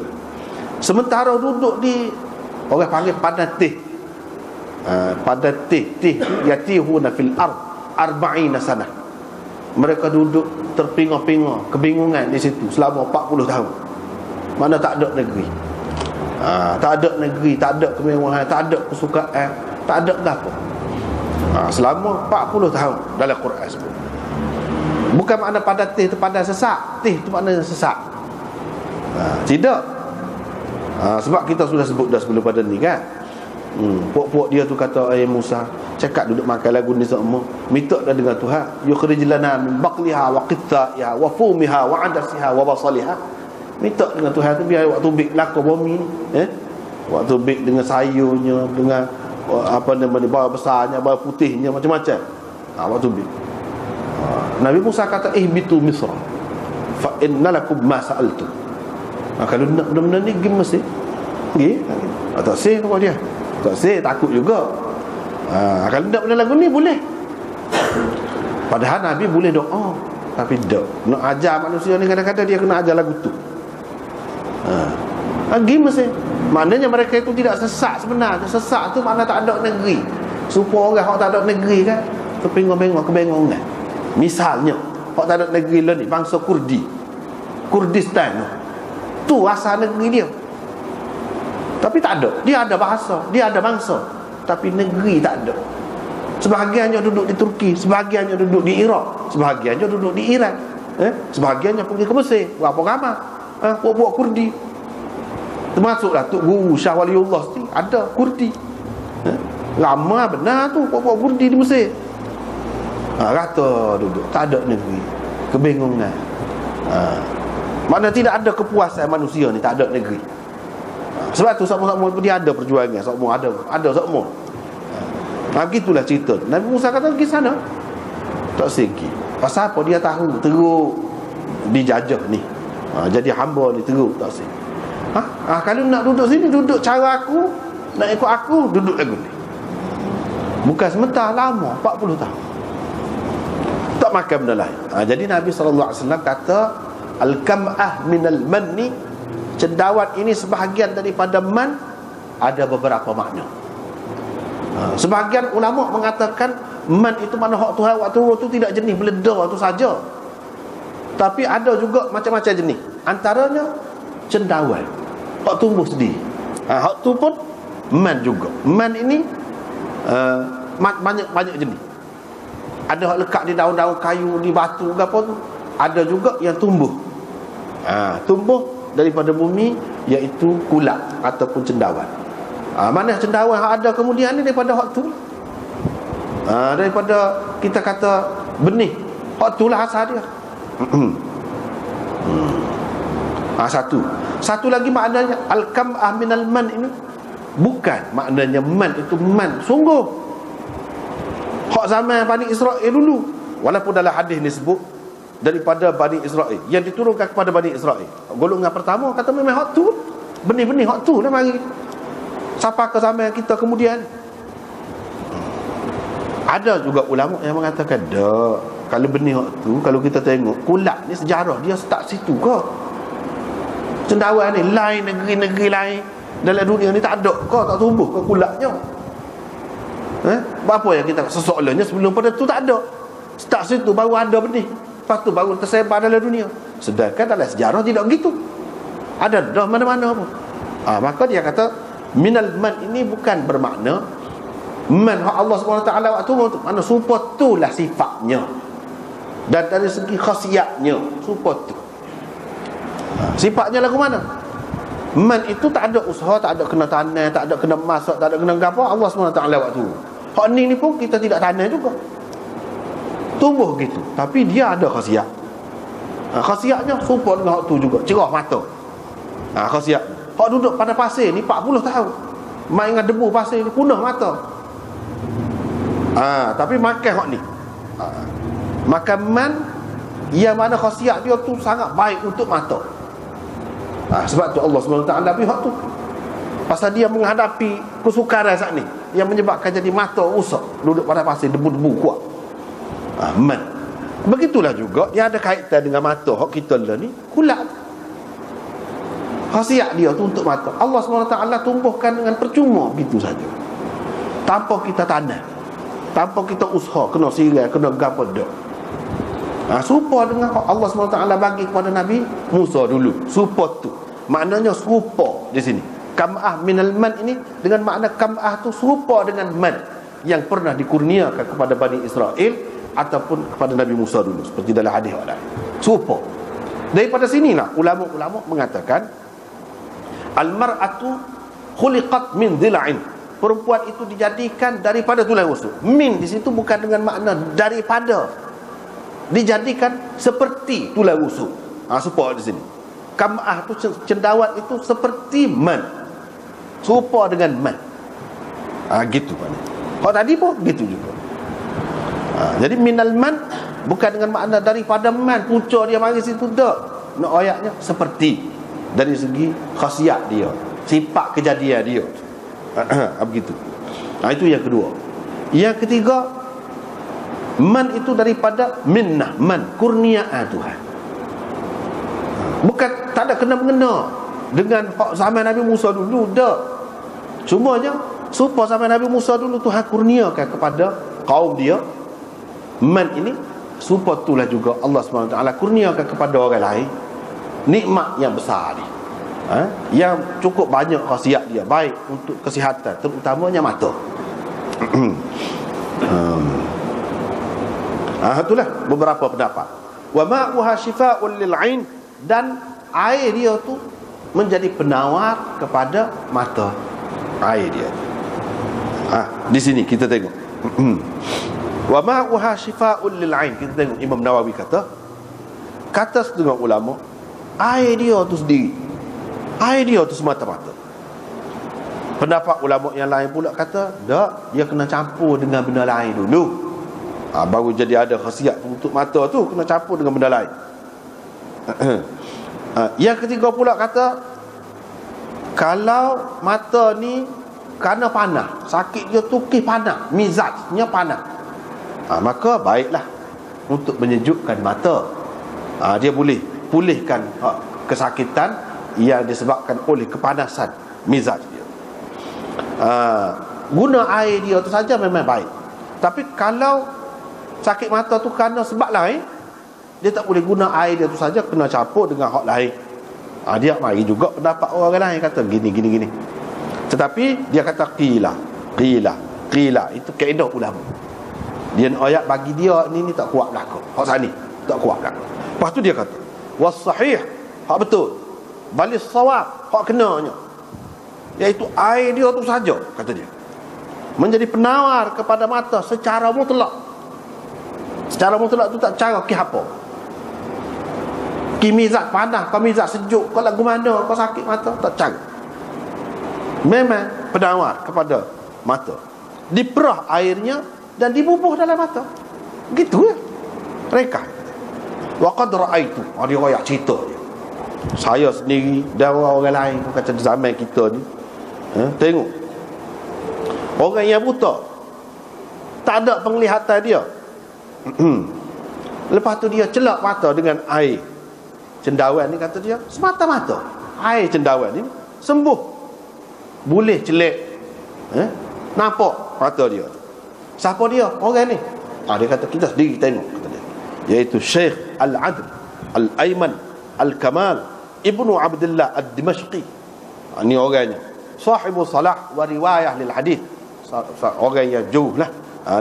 Sementara duduk di, orang panggil padatih. Padatih yatihuna fil ard 40 sanah. Mereka duduk terpinga-pinga, kebingungan di situ selama 40 tahun. Mana tak ada negeri. Tak ada negeri, tak ada kemewahan, tak ada kesukaan, tak ada apa. Selama 40 tahun dalam Quran sebut. Bukan makna padatih tu padan sesak. Tih tu makna sesak. Tidak. Sebab kita sudah sebut dah sebelum pada ni kan. Puak-puak dia tu kata Musa, cakap duduk makan lagu ni semua, minta dah dengan Tuhan, yukhrij lana min baqliha wa qithaiha wa fumiha wa adasiha wa basaliha. Minta dengan Tuhan tu biar waktu bik laka bumi ni, waktu bik dengan sayurnya, dengan apa namanya, bawah besarnya, bawah putihnya, macam-macam. Waktu bik. Nabi Musa kata ihbitu Misra fa innalakum ma sa'altum. Kalau nak benda-benda ni pergi Mesir, pergi. Tak sih apa dia. Tak sih, takut juga. Kalau nak benda lagu ni boleh. Padahal Nabi boleh doa, tapi tak. Nak ajar manusia ni kadang-kadang dia kena ajar lagu tu. Pergi Mesir. Maknanya mereka itu tidak sesak sebenarnya. Sesak tu makna tak ada negeri. Supaya orang yang tak ada negeri kan, terpinggul-pinggul, kebengongan. Misalnya hak tak ada negeri lah ni, bangsa Kurdi, Kurdistan tu asal negeri dia. Tapi tak ada. Dia ada bahasa, dia ada bangsa, tapi negeri tak ada. Sebahagiannya duduk di Turki, sebahagiannya duduk di Iraq, sebahagiannya duduk di Iran, sebahagiannya pergi ke Mesir. Berapa ramai puak-puak Kurdi. Termasuklah Tok Guru Shah Waliullah ni ada Kurdi. Lama benar tu puak-puak Kurdi di Mesir. Rata duduk, tak ada negeri, kebingungan. Mana tidak ada kepuasan manusia ni, tak ada negeri. Sebab tu semua dia ada perjuangan, semua ada semua. Gitulah cerita. Nabi Musa kata pergi sana, tak segi. Pasal apa? Dia tahu teruk dijajah ni, jadi hamba ni teruk, tak segi. Kalau nak duduk sini, duduk cara aku, nak ikut aku, duduk lagu ni. Bukan sebentar, lama 40 tahun tak makan benda lain. Jadi Nabi SAW kata al-kam'ah minal manni, cendawan ini sebahagian daripada man, ada beberapa makna. Sebahagian ulama mengatakan man itu mana hak Tuhan waktu itu tidak jenis beledar itu saja, tapi ada juga macam-macam jenis. Antaranya cendawan, hak tumbuh sendiri. Hak tu pun man juga. Man ini banyak jenis. Ada hak lekat di daun-daun kayu, di batu ke apa tu. Ada juga yang tumbuh. Tumbuh daripada bumi, iaitu kulak ataupun cendawan. Mana cendawan hak ada kemudian ni daripada hak tu. Daripada kita kata benih, hak tu lah asal dia. Satu lagi maknanya al-kam'ah minal man ini, Bukan maknanya man itu man sungguh hak zaman Bani Israel dulu. Walaupun dalam hadis ni sebut daripada Bani Israel, yang diturunkan kepada Bani Israel, golongan pertama kata memang hak tu, benih-benih hak tu dah mari sampai ke zaman kita kemudian. Ada juga ulama yang mengatakan dak, kalau benih hak tu, kalau kita tengok Kulat ni sejarah dia start situ ke? Cendawan ni lain, negeri-negeri lain dalam dunia ni tak ada ke, tak tumbuh ke kulatnya? Apa yang kita sesoalannya sebelum pada tu tak ada. Start situ baru ada benih, lepas tu baru tersebar dalam dunia. Sedangkan dalam sejarah tidak begitu. Ada dah mana-mana pun. Maka dia kata minal man ini bukan bermakna man hak Allah SWT waktu tu, mana supaya itulah sifatnya, dan dari segi khasiatnya supaya tu. Sifatnya lagu mana? Man itu tak ada usaha, tak ada kena tanam, tak ada kena masak, tak ada kena apa. Allah SWT waktu hak ni pun kita tidak tanam juga, tumbuh gitu, tapi dia ada khasiat. Khasiatnya serupa dengan hak tu juga, cerah mata. Khasiat hak duduk pada pasir ni 40 tahun main dengan debu pasir ni, punah mata. Tapi makan hak ni, makan man yang mana khasiat dia tu sangat baik untuk mata. Sebab tu Allah SWT bagi hak tu, pasal dia menghadapi kesukaran saat ni yang menyebabkan jadi mata rusak, duduk pada pasir, debu-debu kuat. Man. Begitulah juga yang ada kaitan dengan mata hak kita lah ni, kulat. Khasiat dia tu untuk mata. Allah SWT tumbuhkan dengan percuma begitu saja, tanpa kita tanam, tanpa kita usaha, kena sirai, kena gapo dak. Serupa dengan Allah SWT bagi kepada Nabi Musa dulu. Serupa tu maknanya serupa di sini. Kam'ah minal man ini dengan makna kam'ah tu serupa dengan man yang pernah dikurniakan kepada Bani Israel ataupun kepada Nabi Musa dulu, seperti dalam hadis lain. Serupa. Daripada sinilah ulama-ulama mengatakan al-mar'atu khuliqat min dhila'in. Perempuan itu dijadikan daripada tulang rusuk. Min di situ bukan dengan makna daripada, dijadikan seperti tulang rusuk. Serupa di sini. Kam'ah tu cendawan itu seperti man, serupa dengan man. Gitu kan. Kalau tadi pun gitu juga. Jadi minal man bukan dengan makna daripada man, punca dia mari situ tak. Nak ayatnya seperti, dari segi khasiat dia, sifat kejadian dia. Begitu. Itu yang kedua. Yang ketiga, man itu daripada minnah, man kurniaan Tuhan. Bukan, tak ada kena-mengena dengan zaman Nabi Musa dulu dah. Cumanya supaya zaman Nabi Musa dulu Tuhan kurniakan kepada kaum dia man ini, supaya itulah juga Allah SWT kurniakan kepada orang lain nikmat yang besar ni, yang cukup banyak khasiat dia, baik untuk kesihatan, terutamanya mata. Itulah beberapa pendapat. Wa ma'uha shifaa'un lil 'ain, dan air dia tu menjadi penawar kepada mata. Air dia. Di sini kita tengok. Wa ma'uha shifaa'un lil 'ain. Kita tengok Imam Nawawi kata setengah ulama, air dia tu sendiri, air dia tu semata-mata. Pendapat ulama yang lain pula kata tak, dia kena campur dengan benda lain dulu, baru jadi ada khasiat untuk mata tu, kena campur dengan benda lain. Yang ketiga pula kata kalau mata ni kerana panah, sakit dia tu panas, mizajnya panas, maka baiklah untuk menyejukkan mata. Dia boleh pulihkan kesakitan yang disebabkan oleh kepanasan mizaj dia. Guna air dia tu saja memang baik. Tapi kalau sakit mata tu kerana sebab lain, dia tak boleh guna air dia tu saja, kena campur dengan hak lain. Dia mari juga pendapat orang lain kata gini. Tetapi dia kata qila itu kaedah ulama. Dia ayat bagi dia ni tak kuat belaka. Hak sani tak kuat belaka. Lepas tu dia kata was sahih, hak betul, balis sawab, hak kenanya, iaitu air dia tu saja, kata dia, menjadi penawar kepada mata secara mutlak. Secara mutlak tu tak cara ki apa, ki mizat panas, ki mizat sejuk, kau lagu mana, kau sakit mata, tak cara. Memang penawar kepada mata. Diperah airnya dan dibubuh dalam mata. Gitu ya mereka. Wa qad ra'aitu, dia royak cerita dia. Saya sendiri dan orang lain kata zaman kita ni, tengok orang yang buta, tak ada penglihatan dia. Lepas tu dia celak mata dengan air cendawan ni, kata dia semata-mata air cendawan ni sembuh, boleh celak, nampak mata dia. Siapa dia orang ni? Dia kata kita sendiri tengok, kata dia, iaitu Syekh Al-Adl Al-Ayman Al-Kamal Ibnu Abdullah Ad-Dimashqi. Ini orangnya sahibu salah wa riwayah lil hadis, orang yang jauh lah,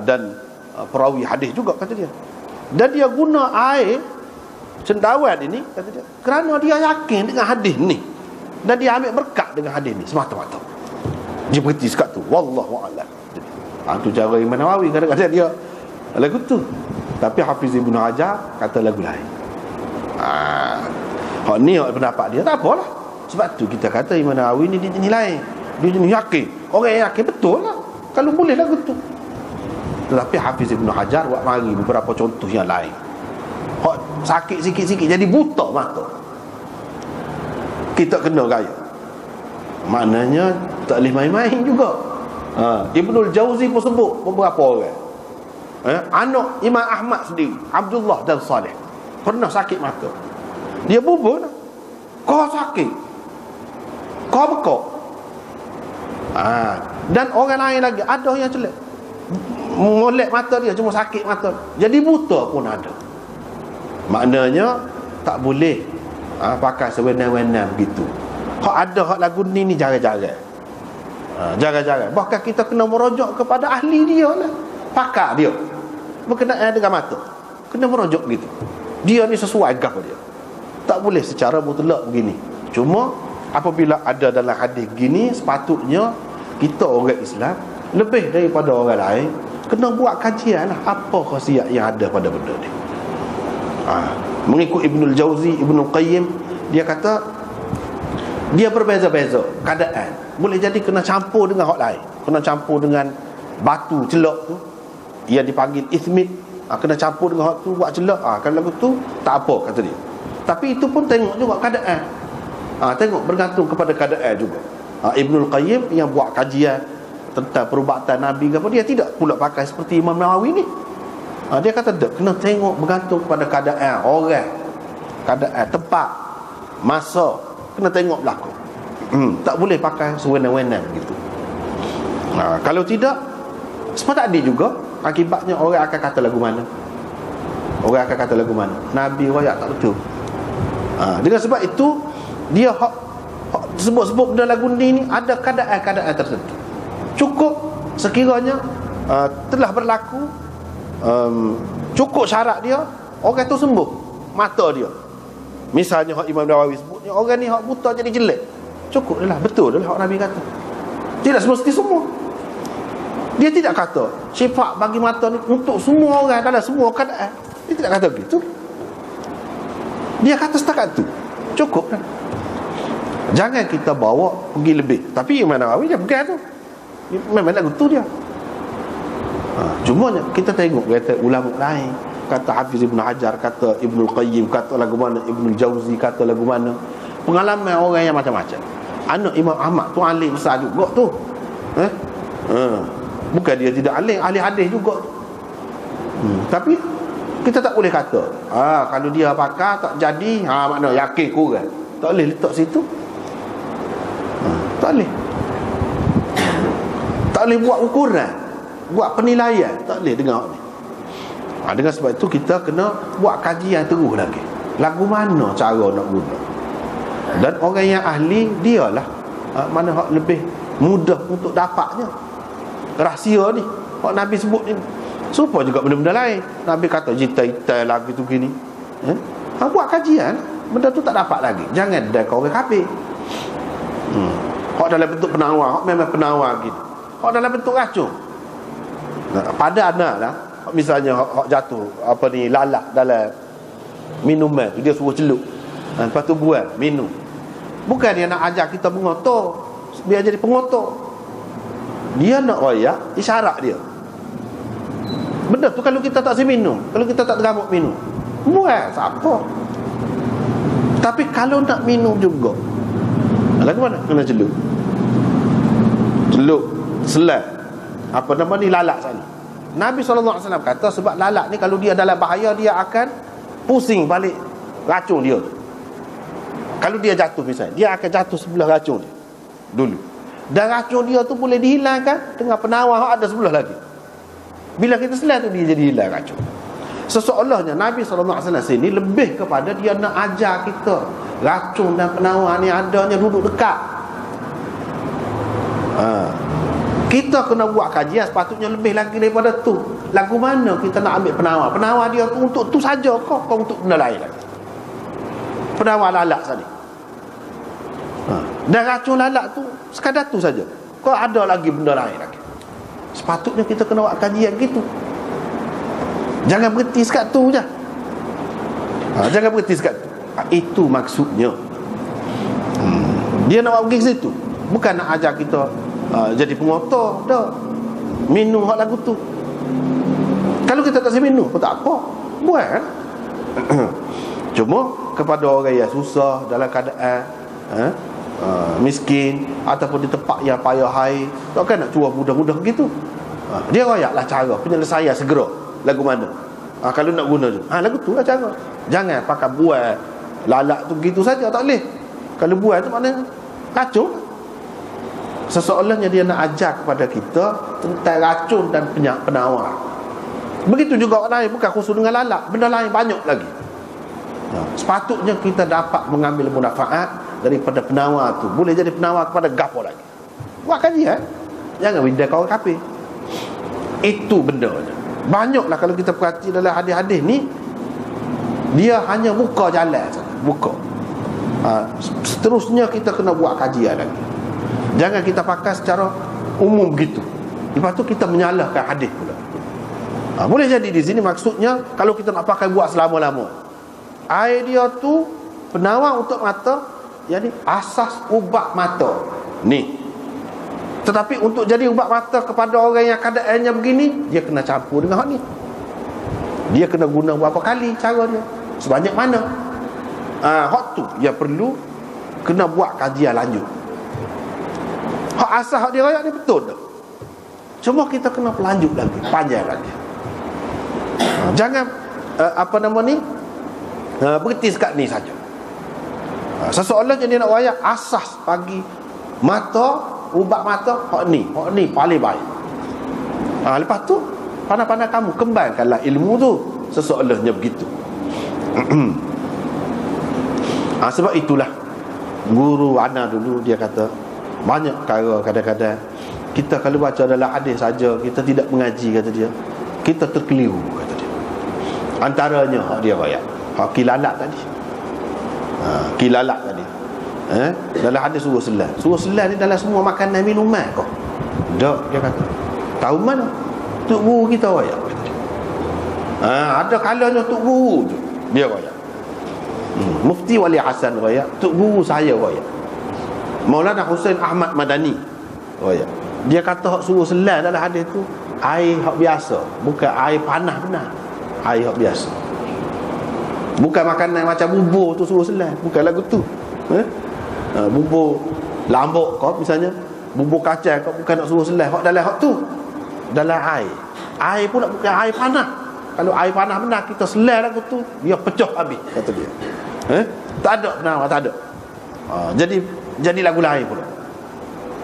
dan perawi hadis juga, kata dia. Dan dia guna air cendawan ini, kata dia, kerana dia yakin dengan hadis ni, dan dia ambil berkat dengan hadis ni semata-mata. Dia berhenti sekat tu, wallahu a'lam. Tu cara Imam Nawawi, kadang-kadang dia lagu tu, tapi Hafiz Ibn Hajar kata lagu lain. Hak ni pendapat dia, tak apalah. Sebab tu kita kata Imam Nawawi ni dia nilai, dia yakin, orang yang yakin betul lah kalau boleh lagu tu. Tetapi Hafiz Ibn Hajar buat mari beberapa contoh yang lain. Hak sakit sikit-sikit jadi buta mata, kita kena gaya. Maknanya tak boleh main-main juga. Ibnul Jauzi pun sebut beberapa orang. Anak Imam Ahmad sendiri, Abdullah dan Saleh, pernah sakit mata. Dia bubur lah. Kau sakit, kau bekok. Dan orang lain lagi, ada yang celak, molek mata dia, cuma sakit mata, jadi buta pun ada. Maknanya tak boleh pakai sewenang-wenang begitu. Hak ada hak lagu ni jarang-jarang. Jarang-jarang. Bahkan kita kena merujuk kepada ahli dia lah, pakar dia berkenaan dengan mata, kena merujuk gitu. Dia ni sesuai gaf dia, tak boleh secara mutlak begini. Cuma apabila ada dalam hadis gini, sepatutnya kita orang Islam lebih daripada orang lain kena buat kajian lah, apa khasiat yang ada pada benda ni. Mengikut Ibnul Jauzi, Ibnul Qayyim, dia kata dia berbeza-beza keadaan. Boleh jadi kena campur dengan hak lain, kena campur dengan batu celak tu yang dipanggil ithmit, kena campur dengan hak tu buat celak. Kalau lagu tu tak apa, kata dia. Tapi itu pun tengok juga keadaan. Tengok bergantung kepada keadaan juga. Ibnul Qayyim yang buat kajian tentang perubatan Nabi ke apa, dia tidak pula pakai seperti Imam Nawawi ni. Dia kata tak, kena tengok bergantung kepada keadaan orang, keadaan tempat, masa, kena tengok berlaku. Tak boleh pakai sewenang-wenang gitu. Kalau tidak, seperti tadi juga, akibatnya orang akan kata lagu mana, orang akan kata lagu mana Nabi royak tak betul. Dengan sebab itu dia sebut-sebut benda lagu ni ada keadaan-keadaan tertentu. Cukup sekiranya telah berlaku, cukup syarat dia, orang tu sembuh mata dia. Misalnya hak Imam Nawawi sebutnya, orang ni hak buta jadi jelek, cukup dah lah, betul dah lah hak Nabi kata. Tidak semesti semua. Dia tidak kata sifat bagi mata ni untuk semua orang dalam semua keadaan. Dia tidak kata begitu. Dia kata setakat tu cukup dah. Jangan kita bawa pergi lebih. Tapi Imam Nawawi dia pegang tu, memang lagu tu dia. Cuma kita tengok kata ulama lain, kata Hafiz Ibn Hajar, kata Ibnul Qayyim, kata lagu mana Ibnul Jauzi, kata lagu mana. Pengalaman orang yang macam-macam. Anak Imam Ahmad tu alim besar juga tu. Bukan dia tidak alim, ahli hadis juga. Tapi kita tak boleh kata kalau dia pakar tak jadi, makna yakin kurang. Tak boleh letak situ. Tak boleh. Tak boleh buat ukuran, buat penilaian, tak boleh dengar ni. Dengan sebab itu kita kena buat kajian terus lagi. Lagu mana cara nak guna. Dan orang yang ahli dialah mana hak lebih mudah untuk dapatnya rahsia ni. Hak Nabi sebut ni serupa juga benda-benda lain. Nabi kata jita-ita lagu tu gini. Buat kajian, benda tu tak dapat lagi. Jangan dah kau orang kafir. Hak dalam bentuk penawar, hak memang penawar gitu. Hak dalam bentuk racun. Pada anak lah, misalnya hak jatuh apa ni lalat dalam minuman tu, dia suruh celup, lepas tu buat minum. Bukan dia nak ajar kita mengotor biar jadi pengotor. dia nak royak, isyarat dia. Benda tu kalau kita tak minum, kalau kita tak teramuk minum, buat siapa? Tapi kalau nak minum juga, lagu mana? Kena celup selai, apa nama ni, lalat sana. Nabi SAW kata sebab lalat ni kalau dia dalam bahaya, dia akan pusing balik racun dia tu. Kalau dia jatuh misalnya, dia akan jatuh sebelah racun dia dulu, dan racun dia tu boleh dihilangkan dengan penawar ada sebelah lagi. Bila kita selai tu, dia jadi hilang racun. Seseolahnya Nabi SAW sini lebih kepada dia nak ajar kita racun dan penawar ni adanya duduk dekat. Kita kena buat kajian sepatutnya lebih lagi daripada tu. Lagu mana kita nak ambil penawar? Penawar dia tu untuk tu saja kau untuk benda lain lagi? Penawar lalat tadi. Dan racun lalat tu sekadar tu saja. Kau ada lagi benda lain lagi. Sepatutnya kita kena buat kajian gitu. Jangan berhenti sekat tu je. Jangan berhenti sekat tu. Itu maksudnya. Dia nak buat pergi ke situ. Bukan nak ajar kita jadi pengotor. Dah minum hak lagu tu. Kalau kita tak minum pun tak apa, buat kan? Cuma kepada orang yang susah, dalam keadaan miskin, ataupun di tempat yang payah air, takkan nak curah mudah-mudah begitu. Dia royaklah cara penyelesaian segera. Lagu mana? Kalau nak guna tu, lagu tu lah cara. Jangan pakai buat lalat tu begitu saja, tak boleh. Kalau buat tu maknanya racun. Seseolahnya dia nak ajar kepada kita tentang racun dan penawar. Begitu juga orang lain, bukan khusus dengan lalat, benda lain banyak lagi. Sepatutnya kita dapat mengambil manfaat daripada penawar tu. Boleh jadi penawar kepada gapo lagi. Buat kajian. Jangan windah kau kafir. Itu benda. Banyaklah kalau kita perhati dalam hadis-hadis ni, dia hanya buka jalan saja, buka. Seterusnya kita kena buat kajian lagi. Jangan kita pakai secara umum begitu. Lepas tu kita menyalahkan hadis pula. Boleh jadi di sini maksudnya kalau kita nak pakai buat selama-lama, air dia tu penawar untuk mata, jadi asas ubat mata ni. Tetapi untuk jadi ubat mata kepada orang yang keadaannya begini, dia kena campur dengan hak ni. Dia kena guna berapa kali cara dia, sebanyak mana. Hak tu dia perlu kena buat kajian lanjut. Hak asas hak dia rakyat ni betul tak? Cuma kita kena lanjut lagi, panjang lagi. Jangan apa nama ni, berhenti sekat ni saja. Seseorang jadi nak wayak asas bagi mata, ubat mata, hak ni paling baik. Lepas tu pandai-pandai kamu kembangkanlah ilmu tu. Seseorangnya begitu. Sebab itulah guru ana dulu dia kata banyak perkara kadang-kadang kita kalau baca dalam hadis saja kita tidak mengaji, kata dia, kita terkeliru, kata dia. Antaranya hak dia royak, hak kilalat tadi. Kilalat tadi. Dalam hadis suruh selai. Suruh selai ni dalam semua makanan minuman kau. Tak, dia kata. Tahu mana? Tok guru kita royak, kata dia. Ada kalanya tok guru tu dia royak. Mufti Wali Hasan royak, tok guru saya royak. Maulana Husain Ahmad Madani royak. Dia kata hak suruh selai dalam hadis tu air hak biasa, bukan air panas benar. Air hak biasa. Bukan makanan macam bubur tu suruh selai, bukan lagu tu. Bubur lambuk kau misalnya, bubur kacang kau bukan nak suruh selai, hak dalam hak tu. Dalam air. Air pula bukan air panas. Kalau air panas benar kita selai lagu tu, dia pecah habis, kata dia. Tak ada penawar, tak ada. Jadi lagu lain pula.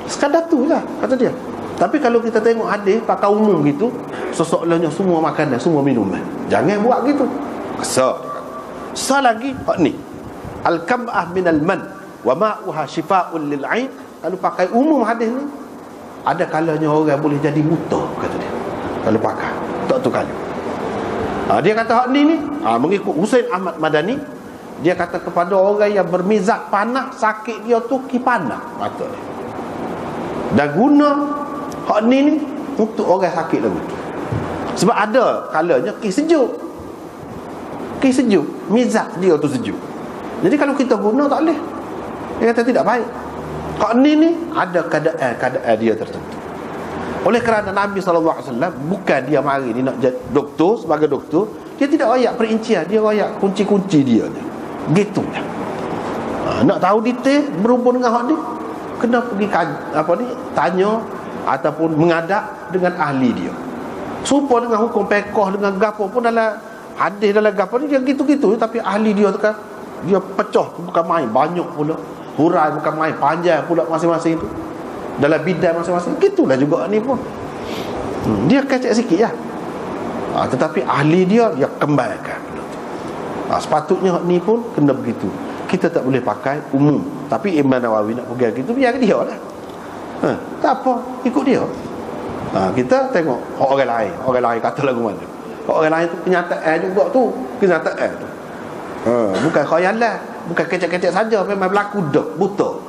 Sekadar tu lah, kata dia. Tapi kalau kita tengok hadis pakai umum gitu, seseolahnya semua makanan, semua minuman. Jangan buat gitu. Kesal dia kata. Kesal lagi hak ni. Al-kam'ah minal man wa ma'uha shifa'un lil 'ain. Kalau pakai umum hadis ni, ada kalanya orang boleh jadi buta, kata dia. Kalau pakai tak tu kali. Dia kata hak ni mengikut Husain Ahmad Madani, dia kata kepada orang yang bermizat panas, sakit dia tu kipanah mata dia. Dan guna hak ni untuk orang sakit lagu tu. Sebab ada kalanya sejuk, mizat dia tu sejuk. Jadi kalau kita guna tak boleh. Dia kata tidak baik. Hak ni ada keadaan dia tertentu. Oleh kerana Nabi SAW bukan dia mari dia nak jadi doktor, sebagai doktor, dia tidak royak perincian, dia royak kunci-kunci dia je. Gitu je. Nak tahu detail berhubung dengan hak ni, kena pergi tanya ataupun mengadap dengan ahli dia. Serupa dengan hukum pekoh dengan gapo pun dalam hadis, dalam gapo ni dia gitu-gitu, tapi ahli dia tu kan dia pecah bukan main, banyak pula, hurai bukan main, panjang pula masing-masing tu dalam bidang masing-masing. Gitulah juga ni pun. Dia kecek sikit lah. Tetapi ahli dia kembangkan. Sepatutnya ni pun kena begitu. Kita tak boleh pakai umum. Tapi Imam Nawawi nak pegang gitu, biar dia lah. Tak apa, ikut dia. Kita tengok orang lain kata lagu mana. Orang lain tu kenyataan juga tu, kenyataan tu. Bukan khayalan, bukan kecek-kecek saja, memang berlaku dah, buta.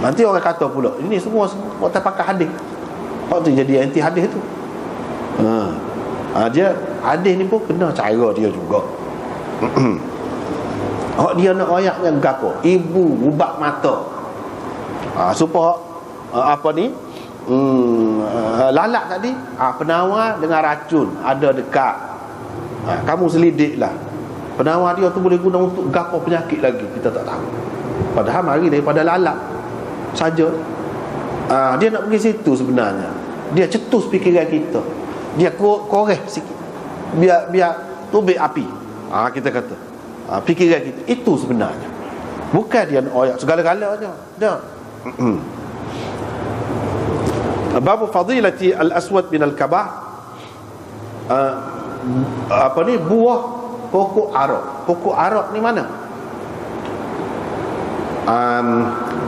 Nanti orang kata pula ini semua tak pakai hadis. Hak tu jadi anti hadis tu. Dia hadis ni pun kena cara dia juga. Hak dia nak royak dengan gapo? Ibu ubat mata. Supaya lalat tadi, penawar dengan racun ada dekat. Kamu selidiklah. Penawar dia tu boleh guna untuk gapo penyakit lagi, kita tak tahu. Padahal mari daripada lalat saja. Dia nak pergi situ sebenarnya. Dia cetus fikiran kita. Dia koreh sikit. Biar tubik api. Kita kata fikiran kita itu sebenarnya. Bukan dia nak royak segala-galanya. Dah. Bab fadilati al-aswad min al-kabah. Buah pokok arak. Pokok arak ni mana?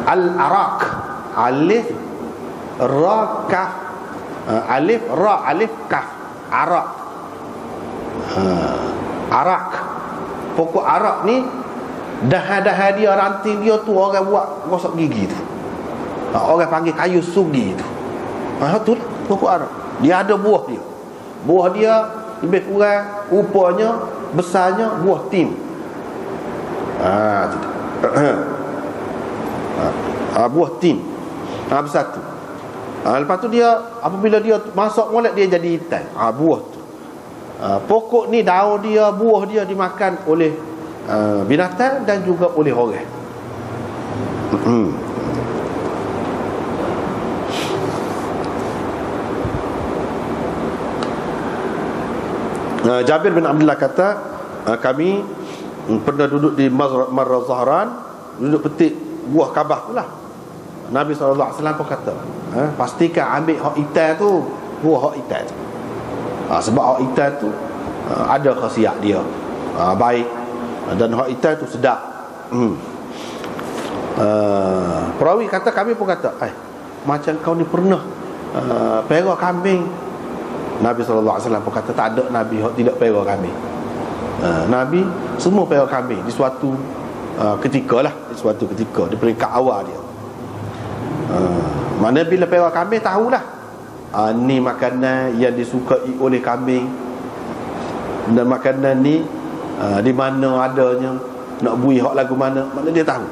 Al-arak, alif ra kaf, alif ra alif kaf, arak. Arak. Pokok arak ni dahan-dahan dia, ranting dia tu orang buat gosok gigi tu. Orang panggil kayu sugi tu. Tu pokok arak. Dia ada buah dia. Buah dia lebih kurang rupanya besarnya buah tim. Buah tim. Besar tu. Lepas tu dia, apabila dia masuk molek, dia jadi hitam. Buah tu. Pokok ni daun dia, buah dia dimakan oleh binatang dan juga oleh orang. Jabir bin Abdullah kata, kami pernah duduk di Marra Zahran, duduk petik buah kabah tu lah. Nabi SAW pun kata, pastikan ambil hak hitam tu, buah hak hitam tu. Sebab hak hitam tu ada khasiat dia, baik, dan hak hitam tu sedap. Perawi kata, kami pun kata, macam kau ni pernah perah kambing. Nabi SAW pun kata, tak ada Nabi yang tidak perah kambing. Nabi semua perah kambing di suatu ketika lah, di suatu ketika, di peringkat awal dia. Mana bila perah kambing, tahulah ni makanan yang disukai oleh kambing, dan makanan ni di mana adanya, nak buih hak lagu mana dia tahu.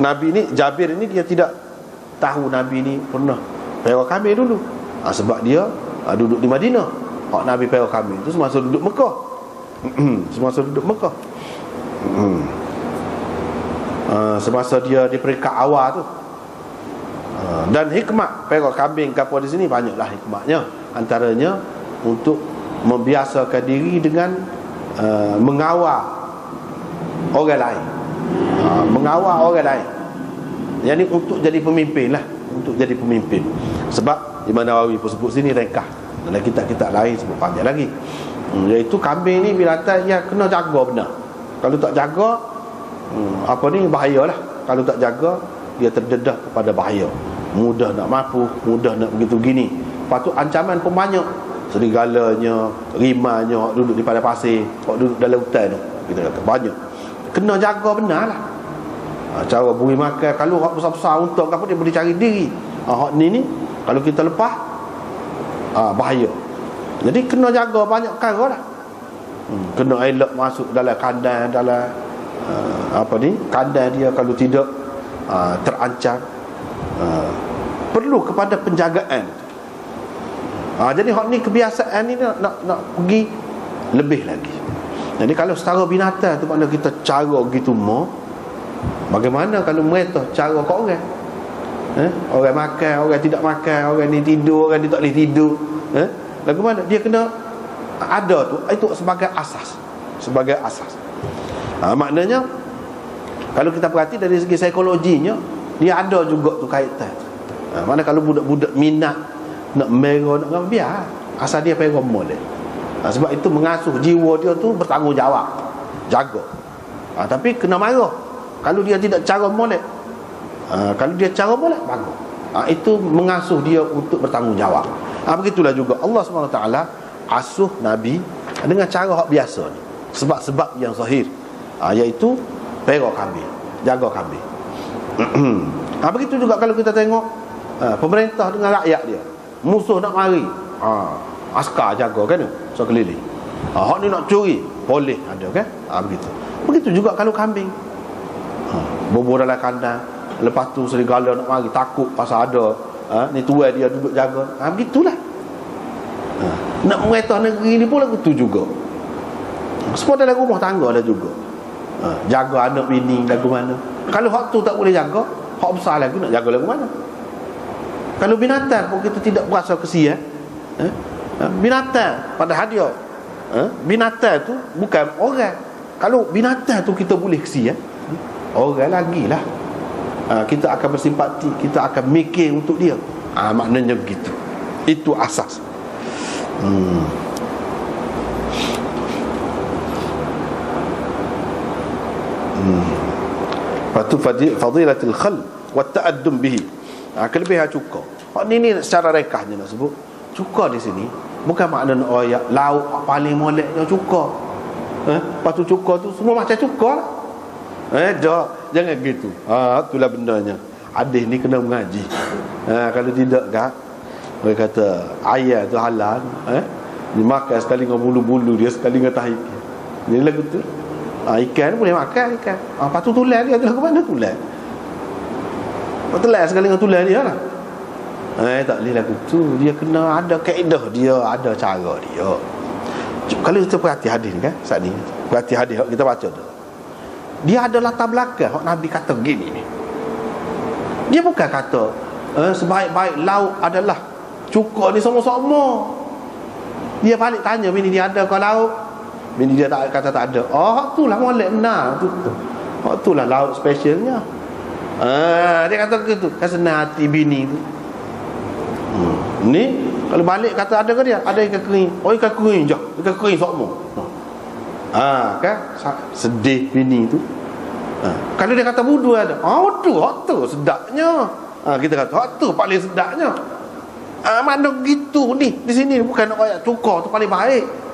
Nabi ni, Jabir ni, dia tidak tahu Nabi ni pernah perah kambing dulu. Sebab dia duduk di Madinah. Hak Nabi perah kambing tu semasa duduk Mekah. Semasa duduk Mekah. Semasa dia di peringkat awal tu. Dan hikmat perah kambing kapal di sini banyaklah hikmatnya. Antaranya untuk membiasakan diri dengan mengawal orang lain. Mengawal orang lain. Yang ni untuk jadi pemimpin lah, untuk jadi pemimpin. Sebab Imam Nawawi pun sebut sini ringkas. Dalam kitab-kitab lain sebut panjang lagi. Iaitu kambing ni binatang yang kena jaga benar. Kalau tak jaga, bahayalah. Kalau tak jaga, dia terdedah kepada bahaya. Mudah nak mapuh, mudah nak begitu gini. Lepas tu ancaman pun banyak. Serigalanya, rimanya, duduk di padang pasir, duduk dalam hutan tu, kita kata banyak. Kena jaga benar lah. Cara beri makan, kalau hak besar-besar untuk apa, dia boleh cari diri. Hak ni kalau kita lepas, bahaya. Jadi kena jaga banyak perkara lah. Kena elok masuk dalam kandang, dalam kandang dia. Kalau tidak, terancam. perlu kepada penjagaan. Jadi hak ni kebiasaan ni nak pergi lebih lagi. Jadi kalau setara binatang tu makna kita cara gitu mau. Bagaimana kalau mereka cara kat orang? Orang makan, orang tidak makan, orang ni tidur, orang ni tak boleh tidur. Lagu mana? Dia kena ada tu, itu sebagai asas. Sebagai asas. Maknanya kalau kita perhati dari segi psikologinya, dia ada juga tu kaitan. Mana kalau budak-budak minat nak merah, nak biar asal dia pergi molek. Sebab itu mengasuh jiwa dia tu bertanggungjawab, jaga. Tapi kena marah kalau dia tidak cara molek. Kalau dia cara molek, bagus. Itu mengasuh dia untuk bertanggungjawab. Begitulah juga Allah SWT asuh Nabi dengan cara hak biasa ni. Sebab-sebab yang zahir, iaitu perah kambing, jaga kambing. Begitu juga kalau kita tengok pemerintah dengan rakyat dia, musuh nak mari, askar jaga kan, sekeliling. Hak ni nak curi, boleh ada kan. Begitu juga kalau kambing, bubur dalam kandang, lepas tu serigala nak mari, takut pasal ada ni tuai dia duduk jaga. Begitulah. Nak meretah negeri ni pun lagu tu juga. Semua dalam rumah tangga ada juga. Jaga anak bini lagu mana. Kalau hak tu tak boleh jaga, hak besar lagi nak jaga lagu mana. Kalau binatang pun kita tidak berasa kesian. Binatang pada hadiah, binatang tu bukan orang. Kalau binatang tu kita boleh kesian, orang lagi lah. Kita akan bersimpati, kita akan mikir untuk dia. Maknanya begitu. Itu asas. Patu fadilatul khal wa ta'addum bihi. Kelebihan cuka. Ni secara rekahnya nak sebut. Cuka di sini bukan makna ayat lauk paling moleknya cuka. Patu cuka tu semua macam cuka lah. Jangan gitu. Itulah bendanya. Adih ni kena mengaji. Kalau tidak kan, dia kata ayam tu halal, dia makan sekali dengan bulu-bulu dia, sekali dengan tahi. Dia lagu tu. Ikan boleh makan ikan. Patu tulang dia tu lagu mana tulang? Tulang sekali dengan tulang dia lah. Tak boleh lagu tu. Dia kena ada kaedah dia, ada cara dia. Kalau kita perhati hadis ni kan, saat ni perhati hadis kita baca tu, dia ada latar belakang hak Nabi kata gini ni. Dia bukan kata sebaik-baik lauk adalah cuka ni sama-sama. Dia balik tanya bini dia ada ke lauk. Bini dia tak kata tak ada. Hak tu lah molek benar tu. Hak tu lah lauk specialnya. Dia kata gitu. Kan senang hati bini tu. Ni kalau balik kata ada ke dia? Ada ikan kering. Ikan kering je. Ikan kering sama. Kan sedih bini tu. Kalau dia kata budu ada, hak tu sedapnya. Kita kata hak tu paling sedapnya. Mana gitu ni. Di sini bukan nak ayat cuka tu paling baik.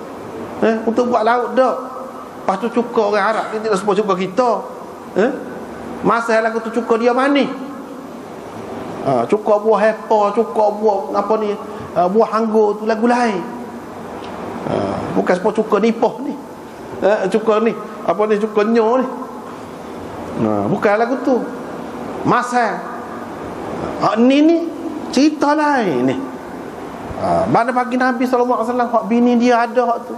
Untuk buat lauk dak. Lepas tu cuka orang Arab ni tidak semua cuka kita. Masalah lagu tu cuka dia manis. Cuka buah hepa, cuka buah apa ni, buah anggur tu lagu lain. Bukan semua cuka nipah ni. Cuka ni apa ni, cuka nyo ni. Bukan lagu tu. Masa ni cerita lain ni. Mana bagi Nabi SAW hak bini dia ada hak tu.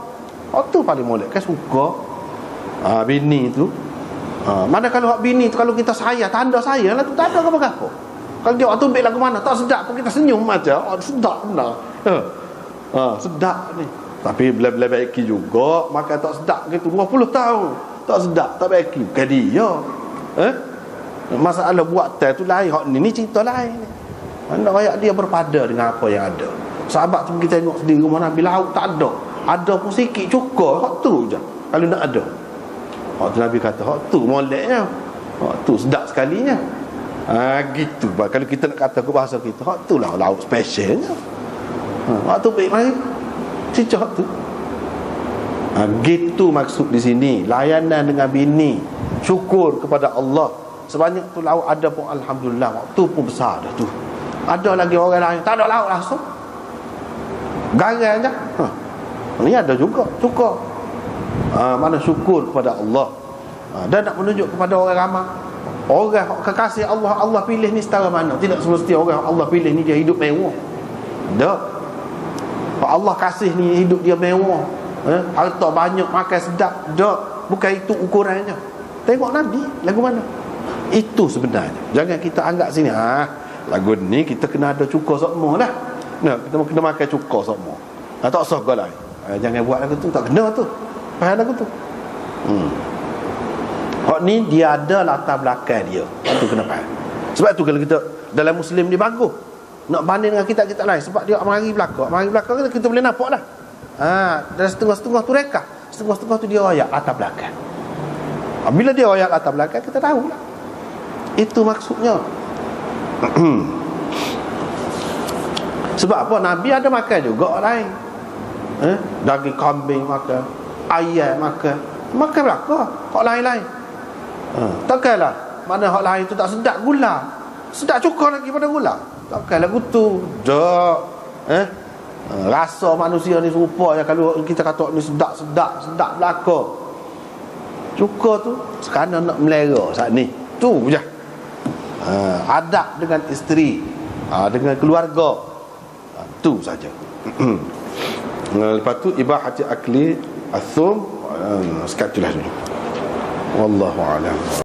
Hak tu paling molek kan suka. Bini tu. Mana kalau hak bini tu, kalau kita sayang, tanda sayang lah tu, tak ada apa-apa. Kalau dia waktu ambil lagu mana tak sedap pun kita senyum macam sedap benar. Sedap ni. Tapi bila-bila baiki juga makan tak sedap gitu 20 tahun. Tak sedap, tak baiki. Bukan dia. Masalah buat teh tu lain. Hak ni cerita lain ni. Mana ayat dia berpada dengan apa yang ada. Sahabat tu kita tengok sendiri rumah Nabi lauk tak ada. Ada pun sikit cukup. Hak tu je. Kalau nak ada. Hak tu Nabi kata hak tu moleknya. Hak tu sedap sekalinya. Gitu. Kalau kita nak kata ke bahasa kita, hak tu lah lauk specialnya. Hak tu baik mari. Cicak tu. Gitu maksud di sini. Layanan dengan bini, syukur kepada Allah. Sebanyak tu lauk ada pun alhamdulillah. Waktu pun besar dah tu. Ada lagi orang lain tak ada lauk langsung. Garam je. Ni ada juga cukup. Mana syukur kepada Allah. Dan nak menunjuk kepada orang ramai. Orang kekasih Allah, Allah pilih ni setara mana? Tidak semestinya orang Allah pilih ni dia hidup mewah. Tak. Allah kasih ni hidup dia mewah, harta banyak, makan sedap. Tak. Bukan itu ukurannya. Tengok Nabi lagu mana. Itu sebenarnya. Jangan kita anggap sini lagu ni kita kena ada cukur sokmo lah. Nah, kita kena makan cukur sokmo. Tak sah kau lain. Jangan buat lagu tu, tak kena tu. Faham lagu tu. Hak ni dia ada latar belakang dia. Itu kena faham. Sebab tu kalau kita dalam Muslim ni bagus nak banding dengan kitab-kitab lain, sebab dia mari belakang kita boleh nampak dah. Dan setengah-setengah tu reka, setengah-setengah tu dia ayat latar belakang. Bila dia ayat latar belakang, kita tahu lah. Itu maksudnya. Sebab apa? Nabi ada makan juga orang lain. Daging kambing makan, ayam makan belakang hak lain-lain. Takkanlah mana hak lain tu tak sedap gula, sedap cukup lagi pada gula. Takkanlah gitu. Tak. Rasa manusia ni serupa ya, kalau kita kata ni sedap belakang. Cukup tu sekarang nak melera saat ni. Tu je. Adab dengan isteri, dengan keluarga. Tu saja. Lepas tu ibahati akli athum, sekatulah dulu. Wallahu a'lam.